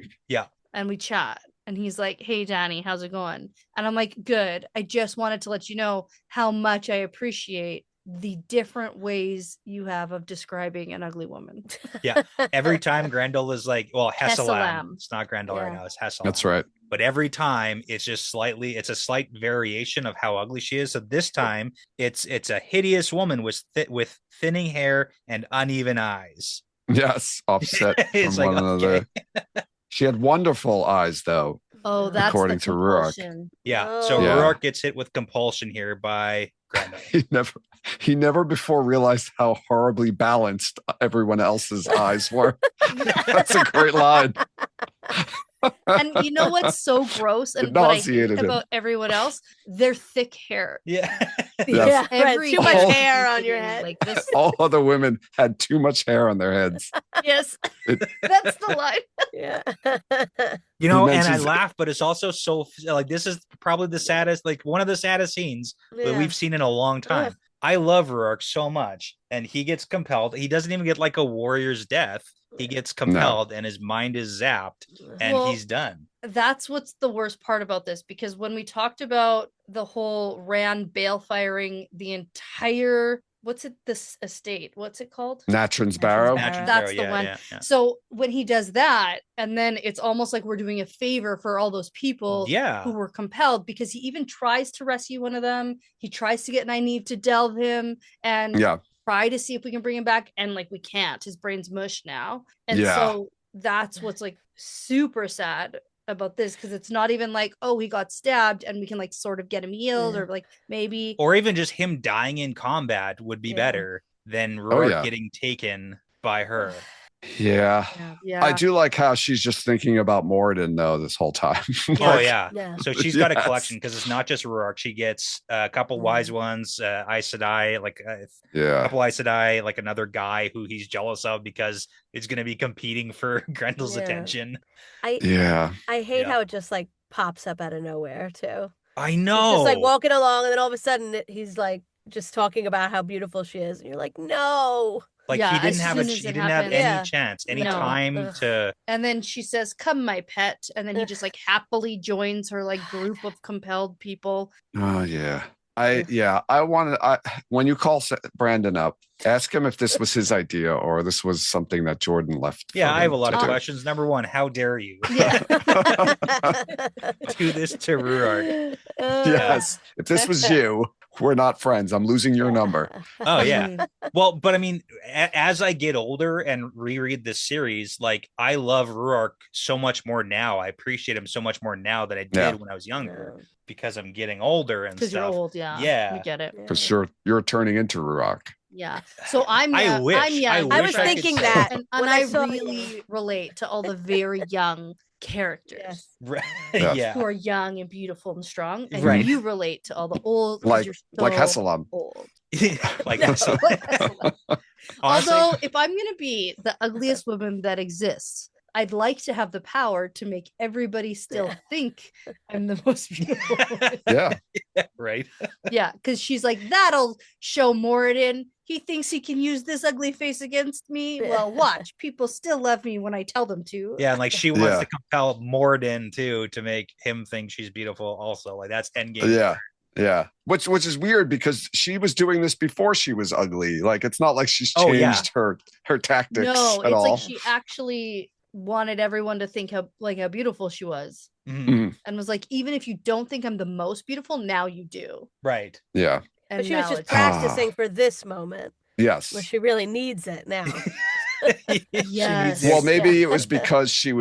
and we chat, and he's like, "Hey, Dani, how's it going?" And I'm like, "Good. I just wanted to let you know how much I appreciate the different ways you have of describing an ugly woman." Yeah. Every time Grendel is like, well, Hessalam. Hessalam. It's not Grendel right now. It's Hessalam. That's right. But every time it's just it's a slight variation of how ugly she is. So this time it's a hideous woman with thinning hair and uneven eyes. Yes, offset It's from like, one another. She had wonderful eyes, though. Oh, that's according the to Rourke. compulsion. Yeah. So Rourke gets hit with compulsion here by Grendel. He never before realized how horribly balanced everyone else's eyes were. That's a great line. And you know what's so gross and what I hate about everyone else? Their thick hair. Yeah. Yeah, right. Too much hair on your head. Like this. All other women had too much hair on their heads. Yes. That's the line. Yeah. And I laugh, but it's also so like this is probably the saddest, like one of the saddest scenes that we've seen in a long time. I love Rourke so much, and he gets compelled. He doesn't even get like a warrior's death. He gets compelled and his mind is zapped and he's done. That's what's the worst part about this, because when we talked about the whole Rand bail firing the entire, this estate, what's it called? Natran's Barrow. That's the one. Yeah. So when he does that, and then it's almost like we're doing a favor for all those people who were compelled, because he even tries to rescue one of them. He tries to get Nynaeve to delve him and try to see if we can bring him back, and like we can't. His brain's mush now, and so that's what's like super sad about this, because it's not even like, oh, he got stabbed and we can like sort of get him healed, or like maybe, or even just him dying in combat would be better than Rourke getting taken by her. Yeah. I do like how she's just thinking about Moradin though this whole time. So she's got a collection, because it's not just Rourke. She gets a couple wise ones, Aes Sedai, like a couple Aes Sedai, like another guy who he's jealous of because it's going to be competing for Grendel's attention. I hate how it just like pops up out of nowhere too. I know. He's just like walking along, and then all of a sudden he's like just talking about how beautiful she is, and you're like, no. Like he didn't have any chance, any time to. And then she says, "Come, my pet," and then he just like happily joins her like group of compelled people. Oh yeah. When you call Brandon up, ask him if this was his idea or this was something that Jordan left. Yeah, I have a lot of questions. Number one, how dare you do this to Ruark? Yes, if this was you, we're not friends. I'm losing your number. Oh yeah. Well, but I mean, as I get older and reread this series, like I love Ruark so much more now. I appreciate him so much more now than I did when I was younger. Because I'm getting older and stuff. Because you're old, yeah. Yeah. We get it. Because you're turning into Ruark. Yeah. So I'm I young. wish. I'm young. I was could thinking say- that. And when I saw really relate to all the very young characters Yes. Right. Yeah. Yeah. who are young and beautiful and strong. And Right. you relate to all the old, 'cause Like- you're like so Hesselum. old. Like No, so. like Hesselum. Honestly, Although, if I'm going to be the ugliest woman that exists, I'd like to have the power to make everybody still think I'm the most beautiful woman. Yeah. right. Yeah, because she's like, that'll show Moradin. He thinks he can use this ugly face against me. Well, watch. People still love me when I tell them to. Yeah, and like she wants Yeah. to compel Morden too to make him think she's beautiful. Also, like that's endgame. Yeah. Yeah. Which is weird because she was doing this before she was ugly. Like it's not like she's Oh, yeah. changed her tactics No, at it's all. like she actually wanted everyone to think how beautiful she was. Mhm. Mhm. And was like, even if you don't think I'm the most beautiful, now you do. Right. Yeah. And But she was now just it's- practicing for this moment Yes. where she really needs it now. She Yes. needs it. Well, maybe Yeah. it was because she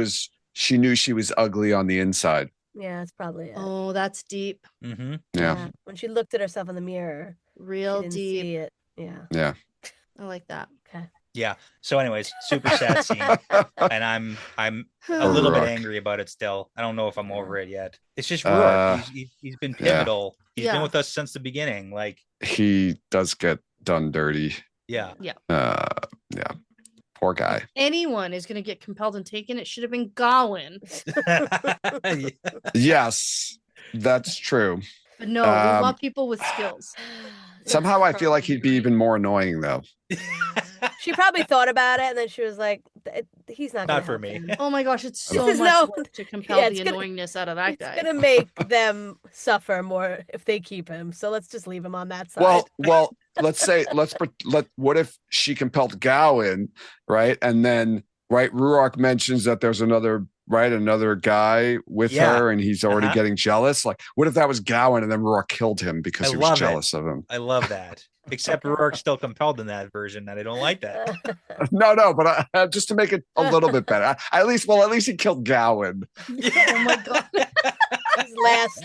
knew she was ugly on the inside. Yeah, that's probably it. Oh, that's deep. Mm-hmm. Yeah. When she looked at herself in the mirror, Real she didn't deep. see it. Yeah. Yeah. I like that. Okay. Yeah. So, anyways, super sad scene, and I'm a little bit Rourke. angry about it still. I don't know if I'm over it yet. It's just Uh, Rourke. He's been yeah. pivotal. He's Yeah. been with us since the beginning. Like, He does get done dirty. yeah. Yeah. Poor guy. Anyone is going to get compelled and taken. It should have been Gawain. Yes, that's true. But no, we Um, want people with skills. Somehow I feel like he'd be even more annoying though. She probably thought about it and then she was like, he's not Not gonna for help me. him. Oh my gosh, it's so This is much no- work to compel Yeah, the it's gonna- annoyingness out of that It's guy. gonna make them suffer more if they keep him. So let's just leave him on that side. Well, what if she compelled Gowan, right? And then Ruark mentions that there's another guy with Yeah. her and he's already Uh-huh. getting jealous. Like, what if that was Gowan and then Ruark killed him because I he love was it. jealous of him? I love that. Except Rourke's still compelled in that version, and I don't like that. No, but just to make it a little bit better. At least he killed Gowan. Oh my god. His last,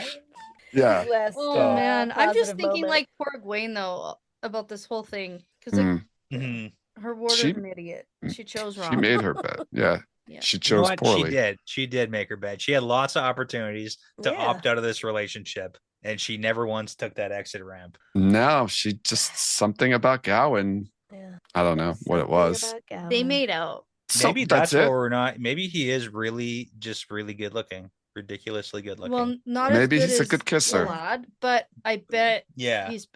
Yeah. his last, Oh man, I'm just positive thinking moment. like poor Egwene though about this whole thing because like Mm. Mhm. her warder's She- an idiot. She chose wrong. She made her bet. Yeah. Yeah. She You know chose what? poorly. She did make her bed. She had lots of opportunities to Yeah. opt out of this relationship, and she never once took that exit ramp. No, she just something about Gowan. Yeah. I don't know what it Something was. about Gowan. They made out. Maybe that's it. what we're not. Maybe he is really just really good looking, ridiculously good looking. Well, not Maybe as good he's a as good kisser. Galad, but I bet yeah, he's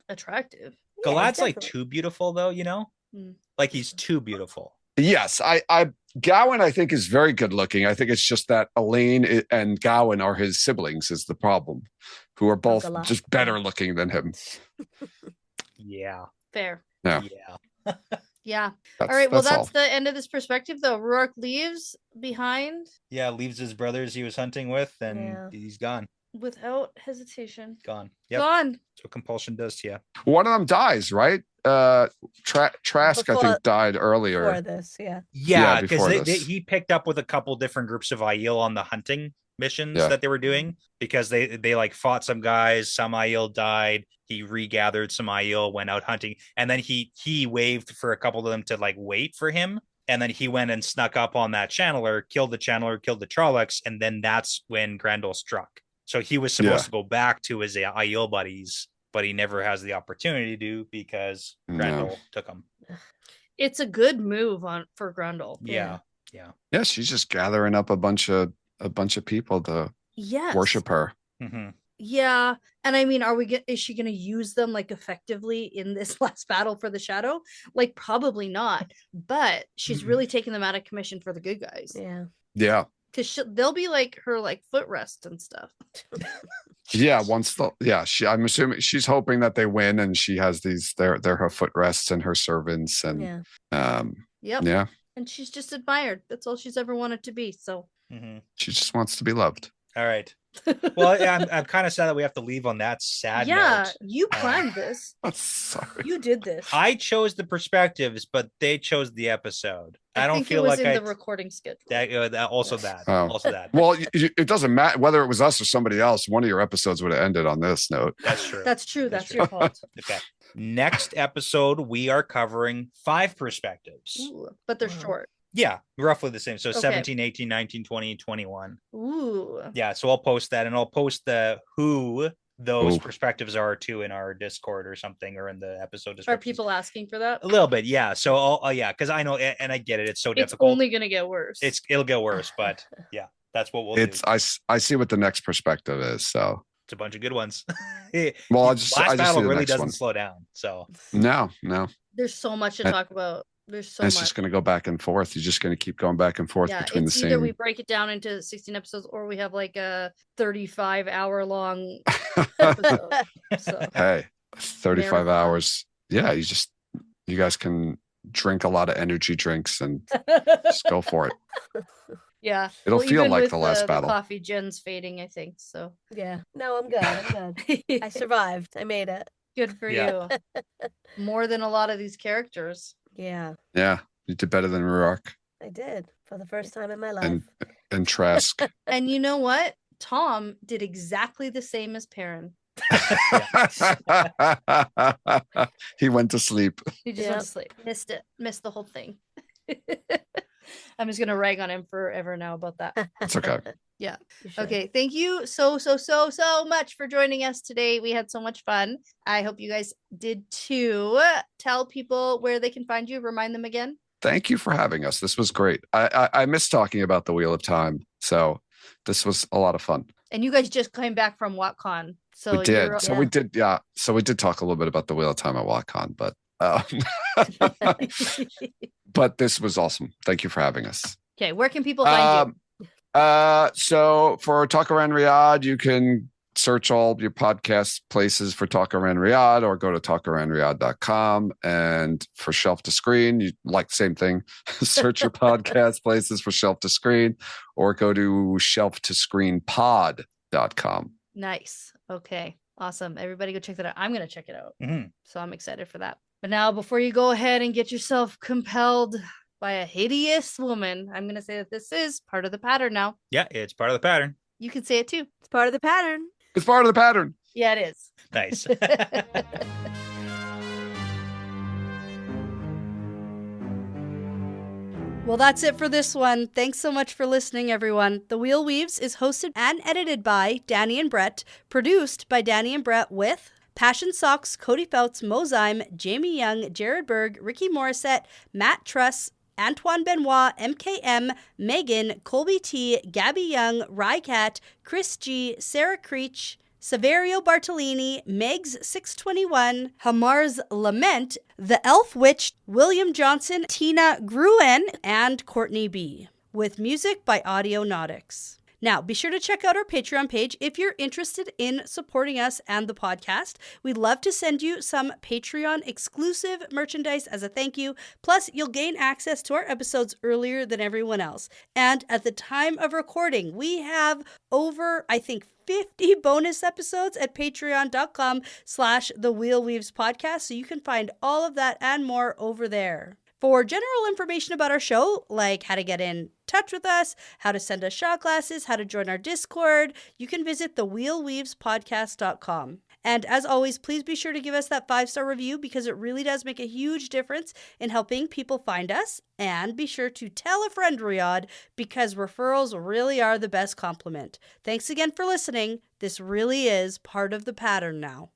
attractive. Yeah, Galad's like definitely. too beautiful, though. You know, Mm. like he's too beautiful. Yes, Gowan I think is very good looking. I think it's just that Elaine and Gowan are his siblings is the problem, who are both Galad. just better looking than him. Yeah, Fair. Yeah. yeah. Yeah. That's, All right. Well, that's all. the end of this perspective, though. Rourke leaves behind Yeah, leaves his brothers he was hunting with, and Yeah. he's gone. without hesitation. Gone. Yep. Gone. That's what compulsion does to you. One of them dies, right? Trask, I Before- think, died Before earlier. this, yeah. Yeah, before because this. he picked up with a couple different groups of Aiel on the hunting missions Yeah. that they were doing because they like fought some guys, some Aiel died. He regathered some Aiel, went out hunting, and then he waved for a couple of them to like wait for him. And then he went and snuck up on that channeler, killed the Trollocs, and then that's when Grendel struck. So he was supposed Yeah. to go back to his Aiel buddies, but he never has the opportunity to because No. Grendel took him. It's a good move for Grundle. Yeah. Yeah, she's just gathering up a bunch of people to Yes. worship her. Mm-hmm. Yeah. And I mean, is she going to use them like effectively in this last battle for the Shadow? Like, probably not. But she's Mhm. really taking them out of commission for the good guys. Yeah. Yeah. Because they'll be like her like footrest and stuff. Yeah, I'm assuming she's hoping that they win and she has they're her footrests and her servants and Yeah. Yep. yeah, And she's just admired. That's all she's ever wanted to be. So Mm-hmm. she just wants to be loved. All right. Well, yeah, I'm kind of sad that we have to leave on that sad yeah, note. you planned this. Sorry. You did this. I chose the perspectives, but they chose the episode. I don't think feel it was like in the recording schedule. Also that. Well, it doesn't matter whether it was us or somebody else. One of your episodes would have ended on this note. That's true. That's true. That's your fault. Okay. Next episode, we are covering 5 perspectives. Ooh, but they're short. Yeah, roughly the same. So Okay. 17, 18, 19, 20, 21. Ooh. Yeah, so I'll post that, and I'll post the who those Ooh. perspectives are too in our Discord or something, or in the episode description. Are people asking for that? A little bit, yeah. So because I know, and I get it. It's so It's difficult. only going to get worse. It'll get worse, but yeah, that's what we'll do. I see what the next perspective is. So It's a bunch of good ones. well, I Last just battle see the really next doesn't one. slow down. So No. There's so much to talk about. There's so It's much. just going to go back and forth. You're just going to keep going back and forth between the it's either same. we break it down into 16 episodes or we have like a 35-hour long episode. So Hey, 35 Marathon. hours. Yeah, you guys can drink a lot of energy drinks and just go for it. yeah, It'll feel even like with the last battle. coffee, Jen's fading, I think. So Yeah. No, I'm good. I'm good. I survived. I made it. good for Yeah. you. More than a lot of these characters. Yeah, Yeah, you did better than Ruark I did for the first time in my life. and Trask. And you know what? Tom did exactly the same as Perrin. He went to sleep. He just went to sleep. Missed it. Missed the whole thing. I'm just gonna rag on him forever now about that. It's okay. Yeah. You should. Okay. Thank you so much for joining us today. We had so much fun. I hope you guys did too. Tell people where they can find you. Remind them again. Thank you for having us. This was great. I miss talking about the Wheel of Time. So this was a lot of fun. And you guys just came back from WatCon. So We did. you're- So we did. Yeah. So we did talk a little bit about the Wheel of Time at WatCon, but but this was awesome. Thank you for having us. Okay. Where can people find you? So for Talk Around Riyadh, you can search all your podcast places for Talk Around Riyadh or go to talkaroundriyadh.com. And for Shelf to Screen, you like the same thing. Search your podcast places for Shelf to Screen or go to shelftoscreenpod.com. Nice. Okay. Awesome. Everybody go check that out. I'm going to check it out. Mhm. So I'm excited for that. But now, before you go ahead and get yourself compelled by a hideous woman, I'm going to say that this is part of the pattern now. Yeah, it's part of the pattern. You can say it too. It's part of the pattern. It's part of the pattern. Yeah, it is. Nice. Well, that's it for this one. Thanks so much for listening, everyone. The Wheel Weaves is hosted and edited by Dani and Brett, produced by Dani and Brett with Passion Socks, Cody Feltz, Mozyme, Jamie Young, Jared Berg, Ricky Morissette, Matt Truss, Antoine Benoit, MKM, Megan, Colby T, Gabby Young, Rycat, Chris G, Sarah Creech, Saverio Bartolini, Megs621, Hamar's Lament, The Elf Witch, William Johnson, Tina Gruen, and Courtney B. With music by Audionautics. Now, be sure to check out our Patreon page if you're interested in supporting us and the podcast. We'd love to send you some Patreon exclusive merchandise as a thank you. Plus, you'll gain access to our episodes earlier than everyone else. And at the time of recording, we have over, I think, 50 bonus episodes at patreon.com/The Wheel Weaves podcast. So you can find all of that and more over there. For general information about our show, like how to get in touch with us, how to send us shot glasses, how to join our Discord, you can visit thewheelweavespodcast.com. And as always, please be sure to give us that 5-star review because it really does make a huge difference in helping people find us. And be sure to tell a friend, Riyadh, because referrals really are the best compliment. Thanks again for listening. This really is part of the pattern now.